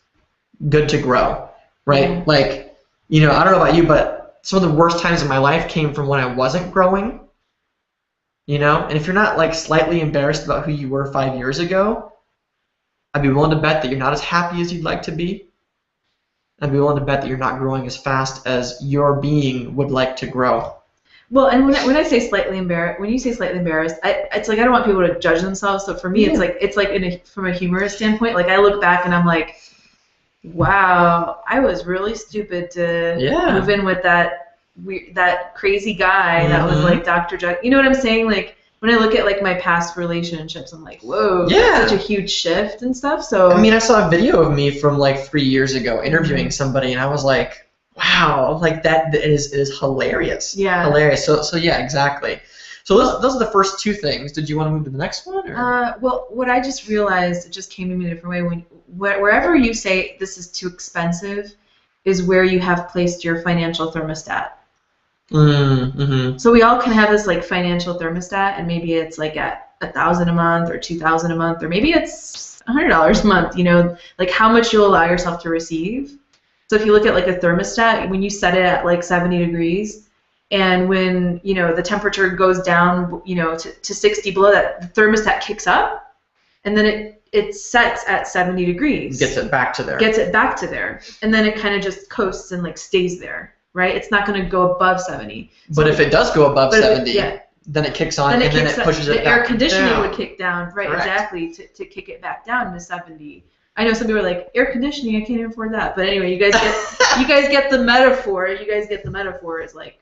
good to grow, right? Mm-hmm. Like, you know, I don't know about you, but some of the worst times in my life came from when I wasn't growing, you know? And if you're not like slightly embarrassed about who you were 5 years ago, I'd be willing to bet that you're not as happy as you'd like to be. I'd be willing to bet that you're not growing as fast as your being would like to grow. Well, and when I say slightly embarrassed, when you say slightly embarrassed, it's like I don't want people to judge themselves. So for me, it's like from a humorous standpoint, like I look back and I'm like, wow, I was really stupid to move in with that crazy guy that was like Dr. Judge. You know what I'm saying? Like when I look at like my past relationships, I'm like, whoa, that's such a huge shift and stuff. So I mean, I saw a video of me from like 3 years ago interviewing somebody, and I was like, wow, like that is hilarious. Yeah. Hilarious. So yeah, exactly. So those are the first two things. Did you want to move to the next one? Or? Well, what I just realized, it just came to me a different way. Wherever you say this is too expensive is where you have placed your financial thermostat. Mm-hmm. So we all can have this like financial thermostat, and maybe it's like at $1,000 a month or $2,000 a month, or maybe it's $100 a month, you know, like how much you'll allow yourself to receive. So if you look at like a thermostat, when you set it at like 70 degrees, and when, you know, the temperature goes down, you know, to 60 below that, the thermostat kicks up, and then it sets at 70 degrees. Gets it back to there. And then it kind of just coasts and like stays there, right? It's not going to go above 70. But if it does go above 70, then it kicks on, and then it pushes it back down. The air conditioning would kick down, right? Correct. Exactly, to kick it back down to 70. I know some people are like, air conditioning, I can't even afford that. But anyway, you guys get the metaphor. You guys get the metaphor. It's like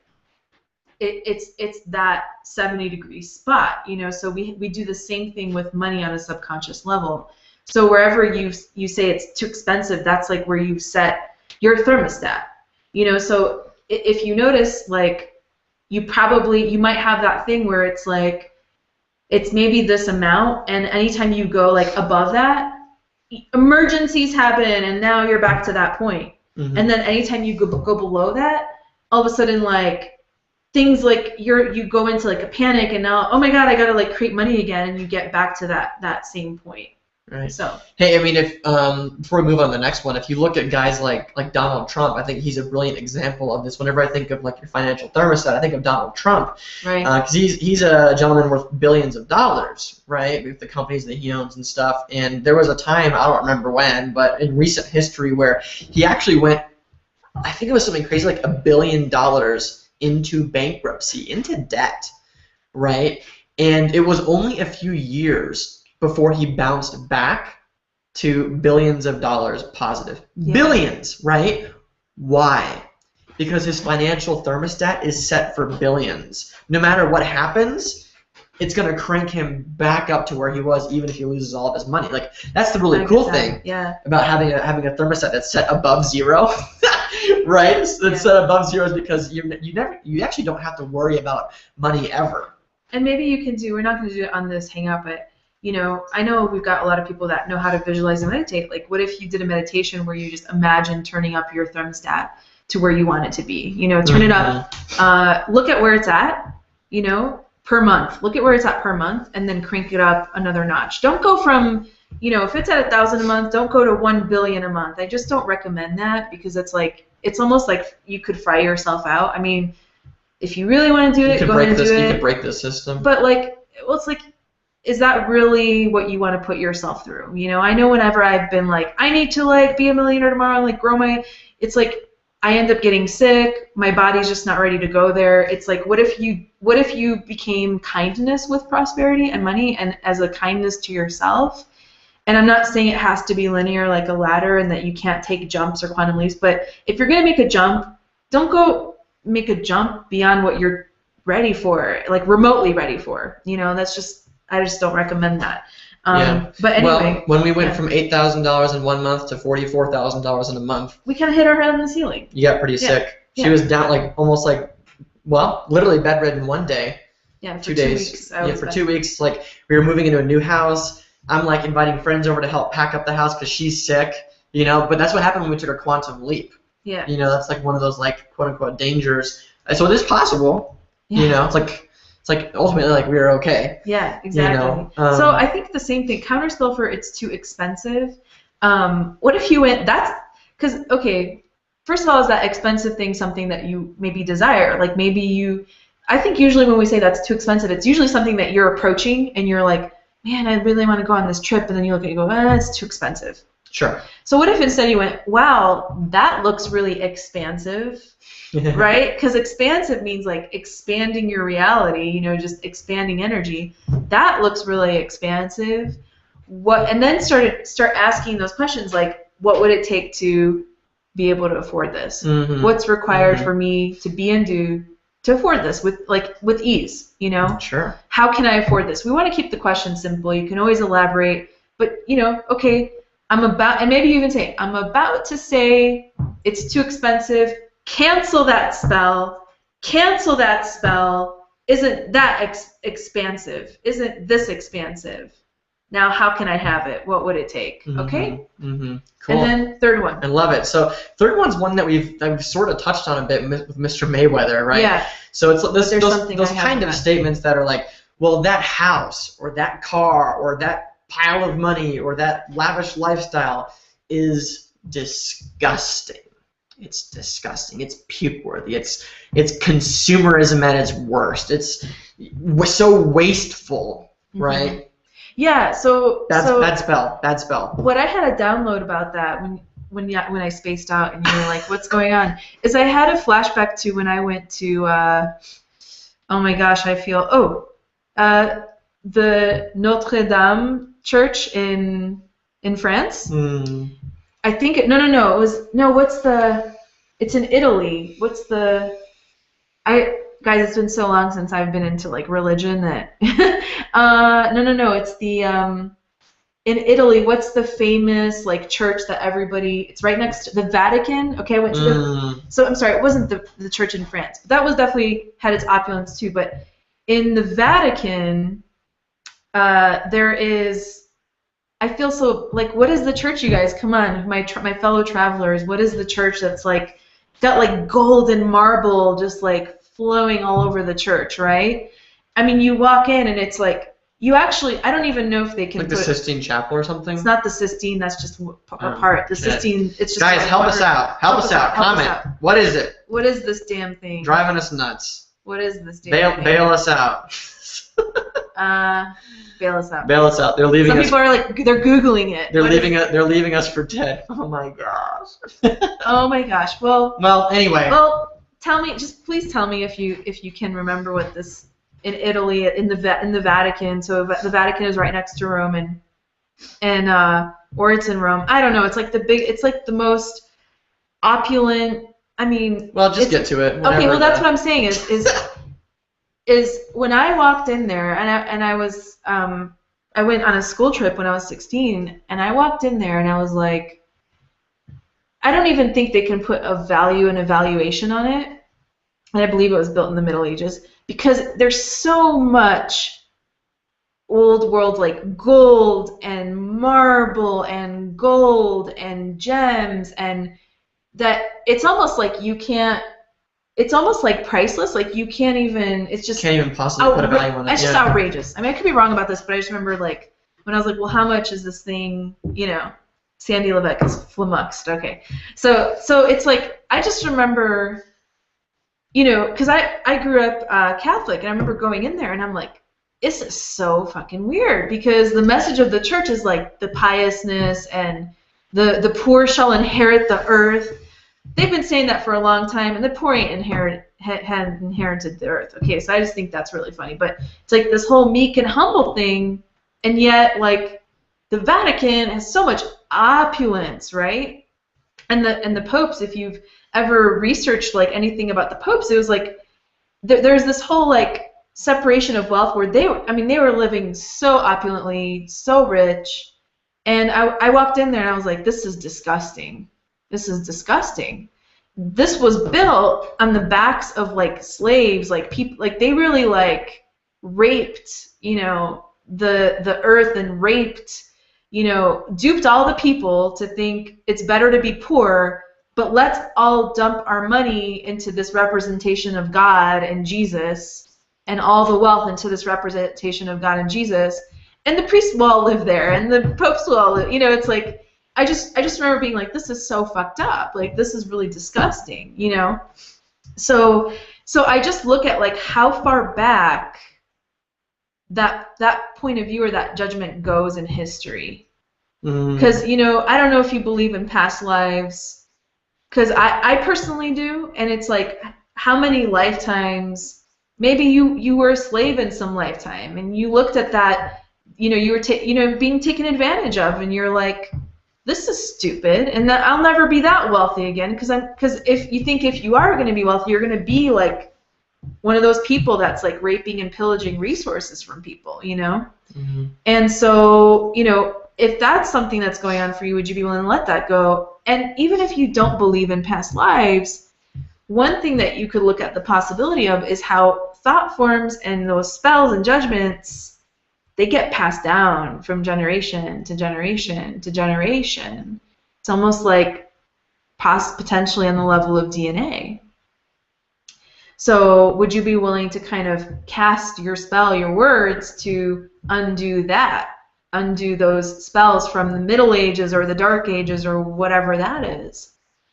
it's that 70-degree spot, you know. So we do the same thing with money on a subconscious level. So wherever you say it's too expensive, that's like where you've set your thermostat. So if you notice, like, you might have that thing where it's like, it's maybe this amount, and anytime you go like above that, emergencies happen, and now you're back to that point. And then anytime you go below that, all of a sudden, like, things like you go into like a panic, and now, oh my God, I gotta like create money again, and you get back to that same point. Right. So. Hey, I mean, if before we move on to the next one, if you look at guys like Donald Trump, I think he's a brilliant example of this. Whenever I think of like your financial thermostat, I think of Donald Trump, right? Because he's a gentleman worth billions of dollars, right, with the companies that he owns and stuff. And there was a time, I don't remember when, but in recent history where he actually went, I think it was something crazy like $1 billion into bankruptcy, into debt, right? And it was only a few years before he bounced back to billions of dollars positive. Yeah. Billions, right? Why? Because his financial thermostat is set for billions. No matter what happens, it's going to crank him back up to where he was, even if he loses all of his money. Like, that's the really cool thing about having a thermostat that's set above zero, right? It's set above zero is because you actually don't have to worry about money ever. And maybe you can we're not going to do it on this hangout, but I know we've got a lot of people that know how to visualize and meditate. Like, what if you did a meditation where you just imagine turning up your thermostat to where you want it to be? Turn it up. Look at where it's at, per month. Look at where it's at per month, and then crank it up another notch. Don't go from, if it's at 1,000 a month, don't go to 1 billion a month. I just don't recommend that, because it's almost like you could fry yourself out. I mean, if you really want to do it, go ahead and do it. You could break the system. But it's like, is that really what you want to put yourself through? I know whenever I've been like, I need to like be a millionaire tomorrow, and like grow it's like I end up getting sick. My body's just not ready to go there. It's like, what if you became kindness with prosperity and money, and as a kindness to yourself? And I'm not saying it has to be linear like a ladder and that you can't take jumps or quantum leaps, but if you're going to make a jump, don't go make a jump beyond what you're ready for, like remotely ready for. I just don't recommend that. But anyway. Well, when we went from $8,000 in 1 month to $44,000 in a month, we kind of hit our head on the ceiling. You got pretty sick. She was down literally bedridden one day. Yeah, for 2 days. 2 weeks. For 2 weeks, like we were moving into a new house. I'm like inviting friends over to help pack up the house because she's sick. But that's what happened when we took our quantum leap. Yeah. That's like one of those like quote unquote dangers. So it is possible. Yeah. It's like ultimately like we were okay. Yeah, exactly. So I think the same thing. Counterspell for it's too expensive. What if you went? First of all, is that expensive thing something that you maybe desire? Like I think usually when we say that's too expensive, it's usually something that you're approaching and you're like, man, I really want to go on this trip, and then you look at it and go, it's too expensive. Sure. So what if instead you went, wow, that looks really expansive. Right? Because expansive means like expanding your reality, just expanding energy. That looks really expansive. And then start asking those questions like, what would it take to be able to afford this? Mm-hmm. What's required for me to be and do to afford this with ease, Sure. How can I afford this? We want to keep the question simple. You can always elaborate, but okay, and maybe you even say, I'm about to say it's too expensive. Cancel that spell. Isn't that expansive? Isn't this expansive? Now, how can I have it? What would it take? Okay? Mm-hmm. Cool. And then third one. I love it. So third one's one that I've sort of touched on a bit with Mr. Mayweather, right? Yeah. So it's those kind of statements that are like, well, that house or that car or that pile of money or that lavish lifestyle is disgusting. It's disgusting. It's puke-worthy. It's consumerism at its worst. It's so wasteful, right? Yeah. So bad spell. What I had a download about that when I spaced out and you were like, "What's going on?" is I had a flashback to when I went to oh my gosh, the Notre Dame Church in France. I think it's in Italy. Guys, it's been so long since I've been into like religion that it's the in Italy, what's the famous like church that everybody? It's right next to the Vatican. Okay, I went to so I'm sorry, it wasn't the church in France, but that was definitely had its opulence too. But in the Vatican, there is. I feel so like, what is the church, you guys? Come on, my fellow travelers. What is the church that's like got like gold and marble just like flowing all over the church, right? I mean, you walk in and it's like. You actually, I don't even know if they can like the Sistine Chapel or something? It's not the Sistine, that's just a part. The Sistine, it's just guys, help us out. Help us out. Comment. What is it? What is this damn thing? Driving us nuts. What is this damn thing? Bail us out. Bail us out. Bail us out. They're leaving us. Some people are like, they're Googling it. They're leaving us for dead. Oh my gosh. Oh my gosh. Well, anyway. Well, please tell me if you can remember what this in Italy, in the Vatican. So the Vatican is right next to Rome, and or it's in Rome. I don't know. It's like it's like the most opulent. I mean. Well, just get to it. Okay. Well, that's what I'm saying. Is when I walked in there, and I was I went on a school trip when I was 16, and I walked in there, and I was like, I don't even think they can put a value and evaluation on it. And I believe it was built in the Middle Ages. Because there's so much old world like gold and marble and gold and gems, and that it's almost like you can't. It's almost like priceless. Like you can't even. It's just can't even possibly put a value on it. It's just outrageous. I mean, I could be wrong about this, but I just remember like when I was like, well, how much is this thing? You know, Sandy Levesque is flummoxed. Okay, so it's like I just remember. You know, because I grew up Catholic, and I remember going in there, and I'm like, this is so fucking weird, because the message of the church is like the piousness and the poor shall inherit the earth. They've been saying that for a long time, and the poor ain't hadn't inherited the earth. Okay, so I just think that's really funny. But it's like this whole meek and humble thing, and yet like the Vatican has so much opulence, right? And the popes, if you've ever researched like anything about the popes, it was like there's this whole like separation of wealth where they were living so opulently, so rich, and I walked in there and I was like, this is disgusting. This is disgusting. This was built on the backs of like slaves, like people, like they really like raped, you know, the earth, and raped, you know, duped all the people to think it's better to be poor. But let's all dump our money into this representation of God and Jesus, and all the wealth into this representation of God and Jesus. And the priests will all live there, and the popes will all live. You know, it's like I just remember being like, this is so fucked up. Like this is really disgusting. You know, so I just look at like how far back that point of view or that judgment goes in history. Because you know, I don't know if you believe in past lives. Because I personally do, and it's like, how many lifetimes, maybe you were a slave in some lifetime, and you looked at that, you know, you were being taken advantage of, and you're like, this is stupid, and that I'll never be that wealthy again, because if you think if you are going to be wealthy, you're going to be like one of those people that's like raping and pillaging resources from people, you know? Mm-hmm. And so, you know, if that's something that's going on for you, would you be willing to let that go? And even if you don't believe in past lives, one thing that you could look at the possibility of is how thought forms and those spells and judgments, they get passed down from generation to generation to generation. It's almost like potentially on the level of DNA. So would you be willing to kind of cast your spell, your words, to undo that? Undo those spells from the Middle Ages or the Dark Ages or whatever that is,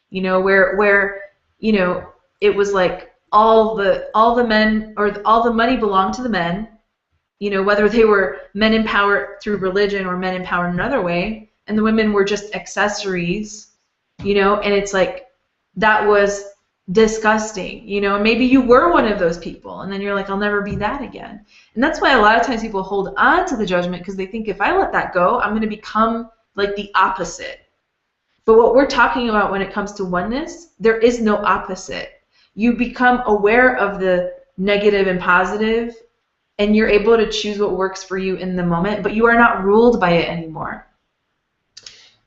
you know, where you know it was like all the men or all the money belonged to the men, you know, whether they were men in power through religion or men in power in another way, and the women were just accessories, you know, and it's like that was disgusting, you know, and maybe you were one of those people, and then you're like, I'll never be that again. And that's why a lot of times people hold on to the judgment, because they think if I let that go, I'm going to become like the opposite. But what we're talking about when it comes to oneness, there is no opposite. You become aware of the negative and positive, and you're able to choose what works for you in the moment, but you are not ruled by it anymore.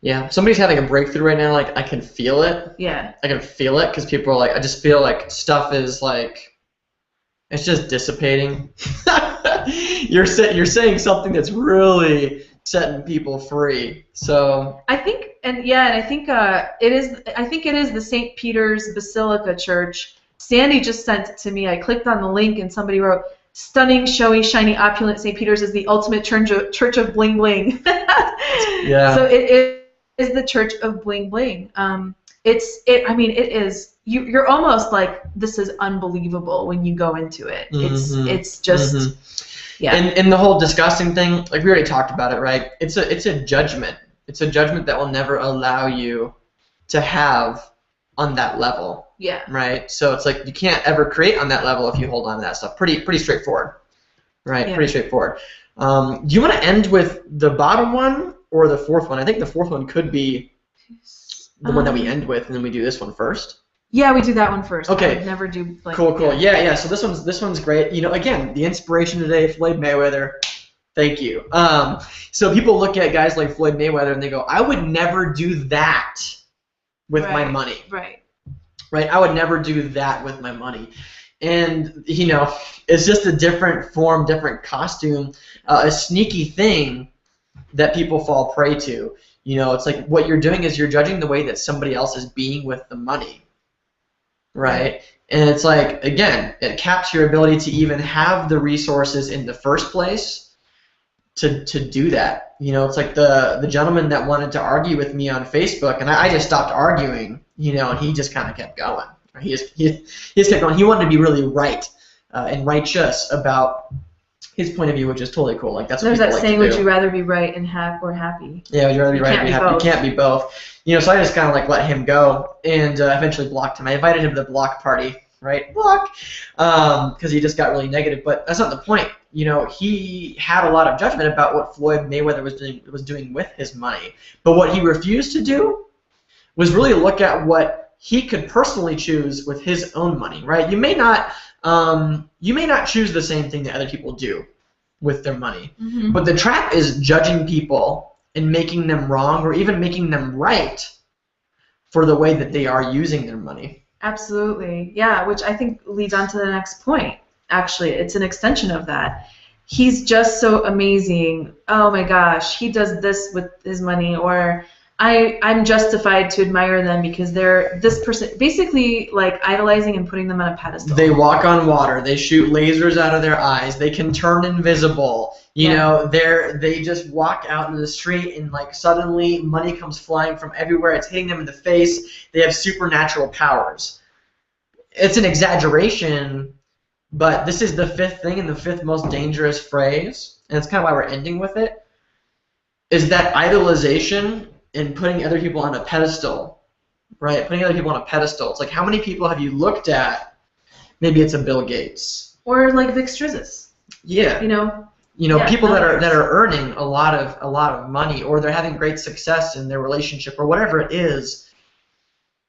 Yeah, somebody's having a breakthrough right now. Like, I can feel it. Yeah. I can feel it because people are like, I just feel like stuff is like, it's just dissipating. You're saying something that's really setting people free. So I think, I think it is the St. Peters Basilica Church. Sandy just sent it to me. I clicked on the link and somebody wrote, "Stunning, showy, shiny, opulent St. Peter's is the ultimate church of bling bling." yeah. So it is the church of bling bling. It is. You're almost like, this is unbelievable when you go into it. It's just yeah. And the whole disgusting thing, like we already talked about it, right? It's a judgment. It's a judgment that will never allow you to have on that level. Yeah. Right? So it's like you can't ever create on that level if you hold on to that stuff. Pretty straightforward. Right? Yeah. Pretty straightforward. Do you want to end with the bottom one or the fourth one? I think the fourth one could be the one that we end with, and then we do this one first. Yeah, we do that one first. Okay. I would never do like. Cool. Yeah. So this one's great. You know, again, the inspiration today, Floyd Mayweather. Thank you. So people look at guys like Floyd Mayweather and they go, I would never do that with my money. Right. I would never do that with my money. And, you know, it's just a different form, different costume, a sneaky thing that people fall prey to. You know, it's like what you're doing is you're judging the way that somebody else is being with the money. Right? And it's like, again, it caps your ability to even have the resources in the first place to do that. You know, it's like the gentleman that wanted to argue with me on Facebook, and I just stopped arguing, you know, and he just kind of kept going. He just kept going. He wanted to be really right and righteous about his point of view, which is totally cool. Like, that's what there's that like saying, to would do. you rather be right and or happy? Yeah, would you rather be right and be happy? Both. You can't be both. You know, so I just kind of like let him go and eventually blocked him. I invited him to the block party, right? Block, because he just got really negative. But that's not the point. You know, he had a lot of judgment about what Floyd Mayweather was doing with his money. But what he refused to do was really look at what he could personally choose with his own money, right? You may not choose the same thing that other people do with their money. Mm-hmm. But the trap is judging people and making them wrong or even making them right for the way that they are using their money. Absolutely. Yeah, which I think leads on to the next point. Actually, it's an extension of that. He's just so amazing. Oh my gosh, he does this with his money, or I'm justified to admire them because they're this person, basically like idolizing and putting them on a pedestal. They walk on water. They shoot lasers out of their eyes. They can turn invisible. You know, they just walk out into the street and like suddenly money comes flying from everywhere. It's hitting them in the face. They have supernatural powers. It's an exaggeration, but this is the fifth thing and the fifth most dangerous phrase, and it's kind of why we're ending with it, is that idolization and putting other people on a pedestal, right? Putting other people on a pedestal. It's like, how many people have you looked at? Maybe it's a Bill Gates. Or like Vic Strizis. Yeah. People that are earning a lot of money, or they're having great success in their relationship, or whatever it is.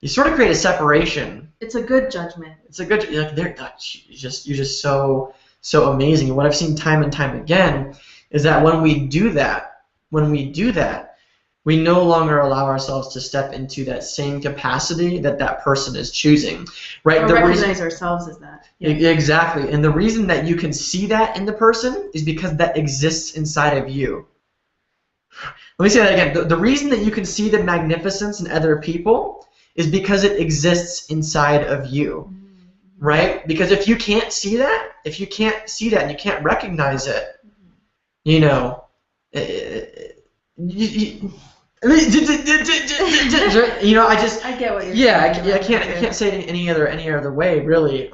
You sort of create a separation. It's a good judgment. It's a good, like, you're just so amazing. And what I've seen time and time again is that when we do that, we no longer allow ourselves to step into that same capacity that person is choosing, right? Or recognize ourselves as that. Yeah. Exactly. And the reason that you can see that in the person is because that exists inside of you. Let me say that again. The reason that you can see the magnificence in other people is because it exists inside of you, right? Because if you can't see that, and you can't recognize it, you know, I get what you're saying. I can't say it any other way, really.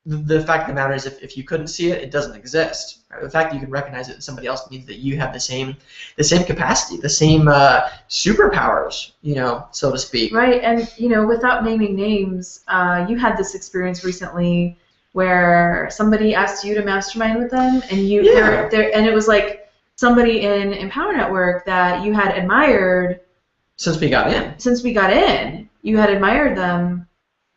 The fact of the matter is, if you couldn't see it, it doesn't exist. Right? The fact that you can recognize it in somebody else means that you have the same capacity, the same superpowers, so to speak. Right, and without naming names, you had this experience recently where somebody asked you to mastermind with them, and and it was like somebody in Empower Network that you had admired since we got in. You had admired them,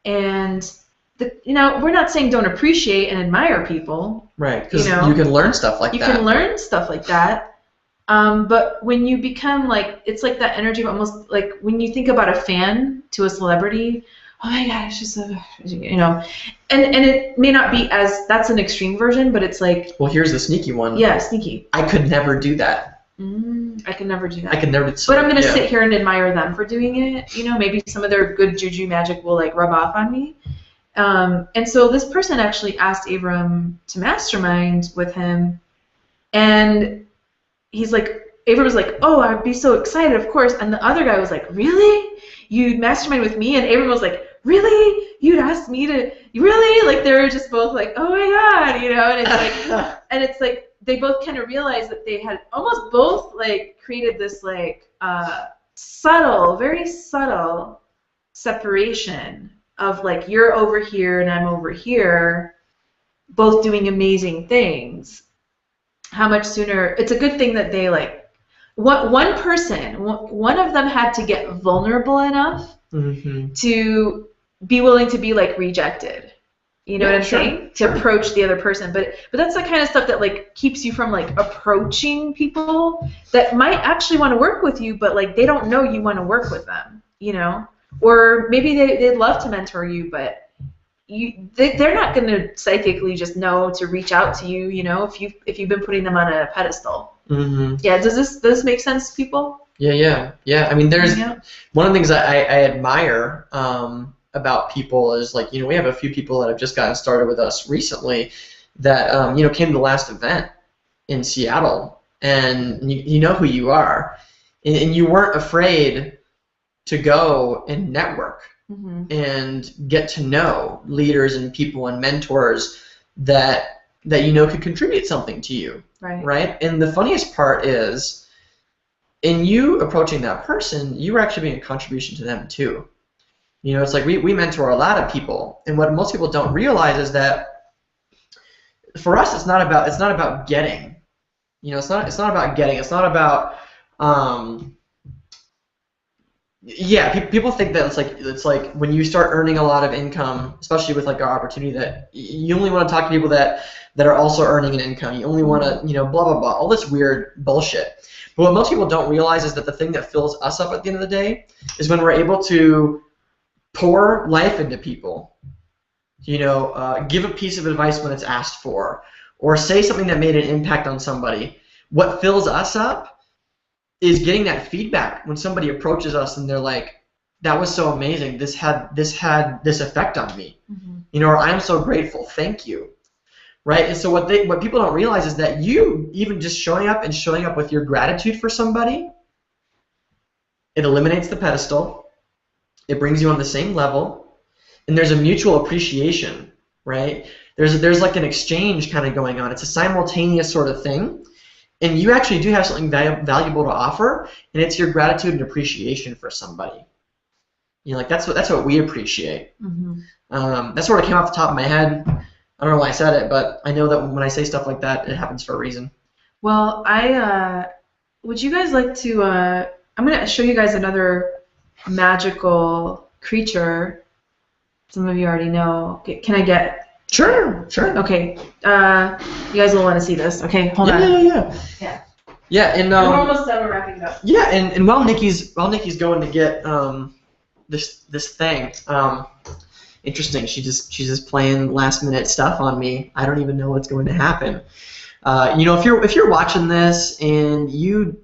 and we're not saying don't appreciate and admire people. Right, because you can learn stuff like that. You can learn stuff like that. But when you become like, it's like that energy of almost like when you think about a fan to a celebrity, oh my gosh, just and it may not be as, that's an extreme version, but it's like. Well, here's the sneaky one. Yeah, sneaky. I could never do that. I could never do that. I could never. But I'm gonna sit here and admire them for doing it. Maybe some of their good juju magic will like rub off on me. And so this person actually asked Abram to mastermind with him, and he's like, Abram was like, oh, I'd be so excited, of course. And the other guy was like, really? You'd mastermind with me? And Abram was like, really? You'd ask me to? Really? Like they were just both like, oh my God, And it's like they both kind of realized that they had almost both like created this like subtle, very subtle separation of like you're over here and I'm over here, both doing amazing things. How much sooner? It's a good thing that they like. One of them had to get vulnerable enough to be willing to be like rejected. You know what I'm saying? To approach the other person, but that's the kind of stuff that like keeps you from like approaching people that might actually want to work with you, but like they don't know you want to work with them. Or maybe they'd love to mentor you, but they're not going to psychically just know to reach out to you, if you've been putting them on a pedestal. Yeah, does this make sense to people? Yeah. I mean, there's one of the things I admire about people is like, we have a few people that have just gotten started with us recently that came to the last event in Seattle, and you know who you are, and you weren't afraid to go and network and get to know leaders and people and mentors that could contribute something to you, right? And the funniest part is, in you approaching that person, you were actually being a contribution to them too. It's like we mentor a lot of people, and what most people don't realize is that for us, it's not about getting. It's not about getting. It's not about people think that it's like when you start earning a lot of income, especially with like our opportunity, that you only want to talk to people that are also earning an income. You only want to, blah blah blah, all this weird bullshit. But what most people don't realize is that the thing that fills us up at the end of the day is when we're able to pour life into people. Give a piece of advice when it's asked for, or say something that made an impact on somebody. What fills us up is getting that feedback when somebody approaches us and they're like, that was so amazing, this had this effect on me, or I'm so grateful, thank you, right? And so what people don't realize is that you even just showing up with your gratitude for somebody, it eliminates the pedestal, it brings you on the same level, and there's a mutual appreciation, right? There's like an exchange kind of going on. It's a simultaneous sort of thing. And you actually do have something valuable to offer, and it's your gratitude and appreciation for somebody. That's what we appreciate. That sort of came off the top of my head. I don't know why I said it, but I know that when I say stuff like that, it happens for a reason. Well, would you guys like to? I'm gonna show you guys another magical creature. Some of you already know. Can I get? Sure. Okay. You guys will want to see this. Okay, hold on. Yeah, and we're almost done. We're wrapping it up. Yeah, and while Nikki's going to get this thing, interesting. She's just playing last minute stuff on me. I don't even know what's going to happen. If you're watching this and you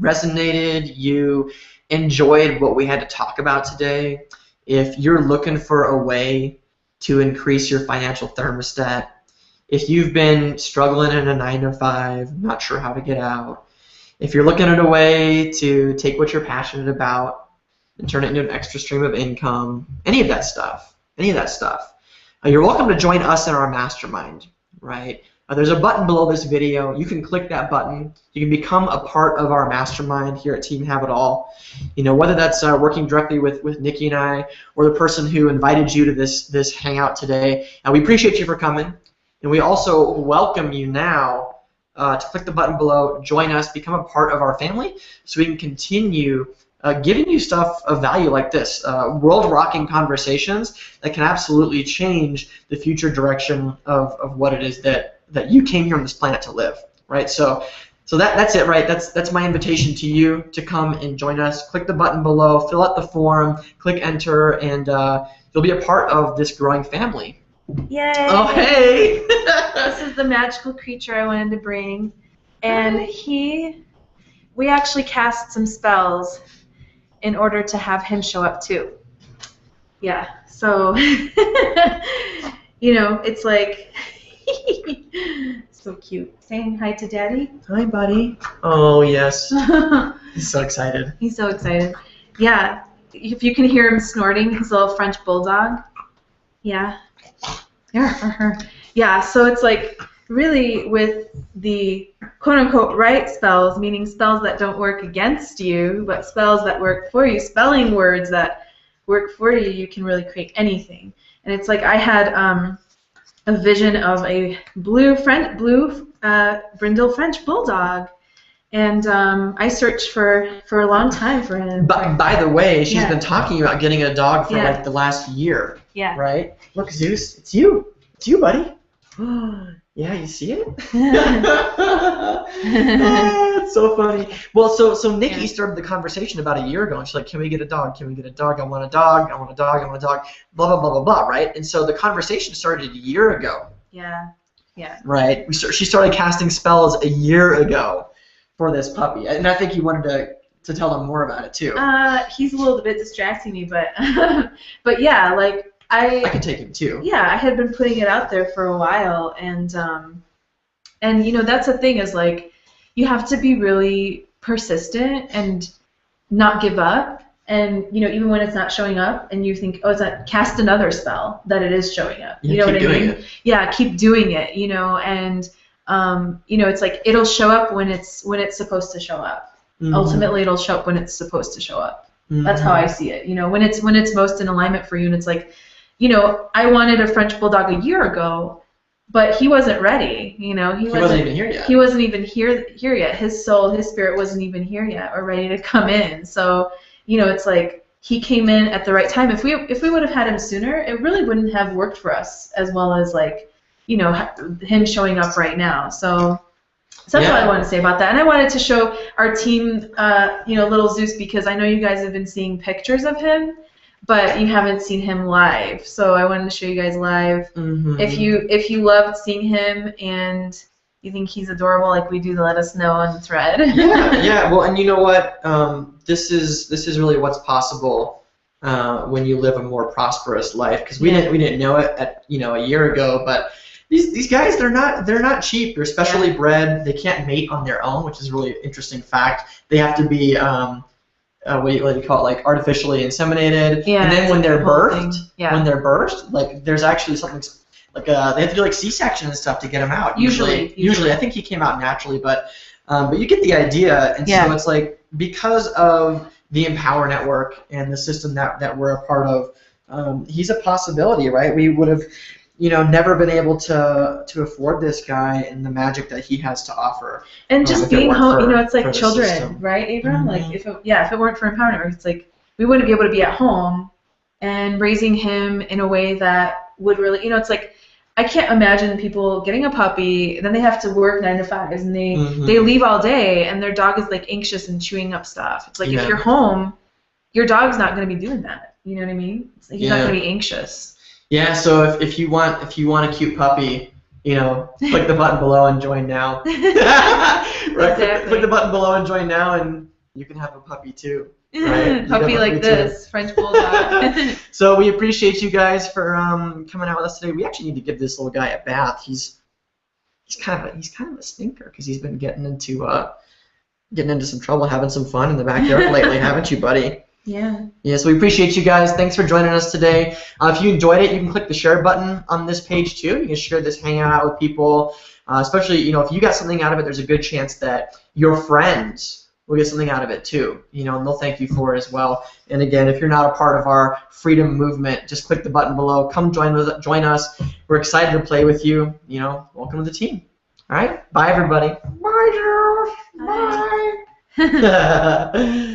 resonated, you enjoyed what we had to talk about today, if you're looking for a way to increase your financial thermostat, if you've been struggling in a 9-to-5, not sure how to get out, if you're looking at a way to take what you're passionate about and turn it into an extra stream of income, any of that stuff, you're welcome to join us in our mastermind, right? There's a button below this video. You can click that button. You can become a part of our mastermind here at Team Have It All. Whether that's working directly with Nikki and I, or the person who invited you to this hangout today. We appreciate you for coming, and we also welcome you now to click the button below, join us, become a part of our family, so we can continue giving you stuff of value like this, world-rocking conversations that can absolutely change the future direction of what it is that you came here on this planet to live, right? So that's it, right? That's my invitation to you to come and join us. Click the button below, fill out the form, click enter, and you'll be a part of this growing family. Yay! Oh, hey! This is the magical creature I wanted to bring, and we actually cast some spells in order to have him show up too. Yeah, so it's like so cute. Saying hi to Daddy. Hi, buddy. Oh, yes. He's so excited. He's so excited. Yeah, if you can hear him snorting, his little French bulldog. Yeah. Yeah, so it's like really with the quote-unquote right spells, meaning spells that don't work against you, but spells that work for you, spelling words that work for you, you can really create anything. And it's like I had a vision of a blue brindle French bulldog, and I searched for a long time for him. By the way, she's been talking about getting a dog for like the last year. Yeah. Right? Look, Zeus, it's you. It's you, buddy. Yeah, you see it? It's so funny. Well, so Nikki started the conversation about a year ago, and she's like, "Can we get a dog? Can we get a dog? I want a dog. I want a dog. I want a dog." Blah blah blah blah blah. Right? And so the conversation started a year ago. Yeah. Yeah. Right. She started casting spells a year ago for this puppy, and I think you wanted to tell them more about it too. He's a little bit distracting me, but but yeah, like. I could take him too. Yeah, I had been putting it out there for a while, and that's the thing is like you have to be really persistent and not give up, and even when it's not showing up, and you think, oh, it's not, cast another spell that it is showing up. You know what I mean? It. Yeah, keep doing it. And it's like it'll show up when it's supposed to show up. Mm-hmm. Ultimately, it'll show up when it's supposed to show up. Mm-hmm. That's how I see it. When it's most in alignment for you, and it's like. I wanted a French bulldog a year ago, but he wasn't ready. He wasn't even here yet. He wasn't even here yet. His soul, his spirit wasn't even here yet or ready to come in. So, it's like he came in at the right time. If we would have had him sooner, it really wouldn't have worked for us as well as like, him showing up right now. So that's what I wanted to say about that. And I wanted to show our team, little Zeus, because I know you guys have been seeing pictures of him. But you haven't seen him live, so I wanted to show you guys live. Mm-hmm. If you loved seeing him and you think he's adorable like we do, let us know on the thread. Yeah. Well, and you know what? This is really what's possible when you live a more prosperous life. Because we didn't know it at a year ago, but these guys they're not cheap. They're specially bred. They can't mate on their own, which is a really interesting fact. They have to be what do you call it, like artificially inseminated, and then when they're birthed, like there's actually something like they have to do like C-section and stuff to get them out. Usually, I think he came out naturally, but you get the idea, and so it's like because of the Empower Network and the system that we're a part of, he's a possibility, right? We would have never been able to afford this guy and the magic that he has to offer. And just being home, it's like children, right, Abram? Mm-hmm. Like if it weren't for Empower Network, it's like we wouldn't be able to be at home and raising him in a way that would really, it's like I can't imagine people getting a puppy, then they have to work 9 to 5s, and they leave all day, and their dog is like anxious and chewing up stuff. It's like if you're home, your dog's not going to be doing that. You know what I mean? It's like he's not going to be anxious. Yeah, so if you want a cute puppy, click the button below and join now. Right? Exactly. Click the button below and join now, and you can have a puppy too. Right? Puppy like this, French bulldog. So we appreciate you guys for coming out with us today. We actually need to give this little guy a bath. He's kind of a stinker because he's been getting into some trouble, having some fun in the backyard lately, haven't you, buddy? Yeah. Yeah, so we appreciate you guys. Thanks for joining us today. If you enjoyed it, you can click the share button on this page too. You can share this hangout out with people, especially, if you got something out of it, there's a good chance that your friends will get something out of it too, and they'll thank you for it as well. And again, if you're not a part of our freedom movement, just click the button below. Come join us. We're excited to play with you. Welcome to the team. All right? Bye, everybody. Bye, Josh. Bye.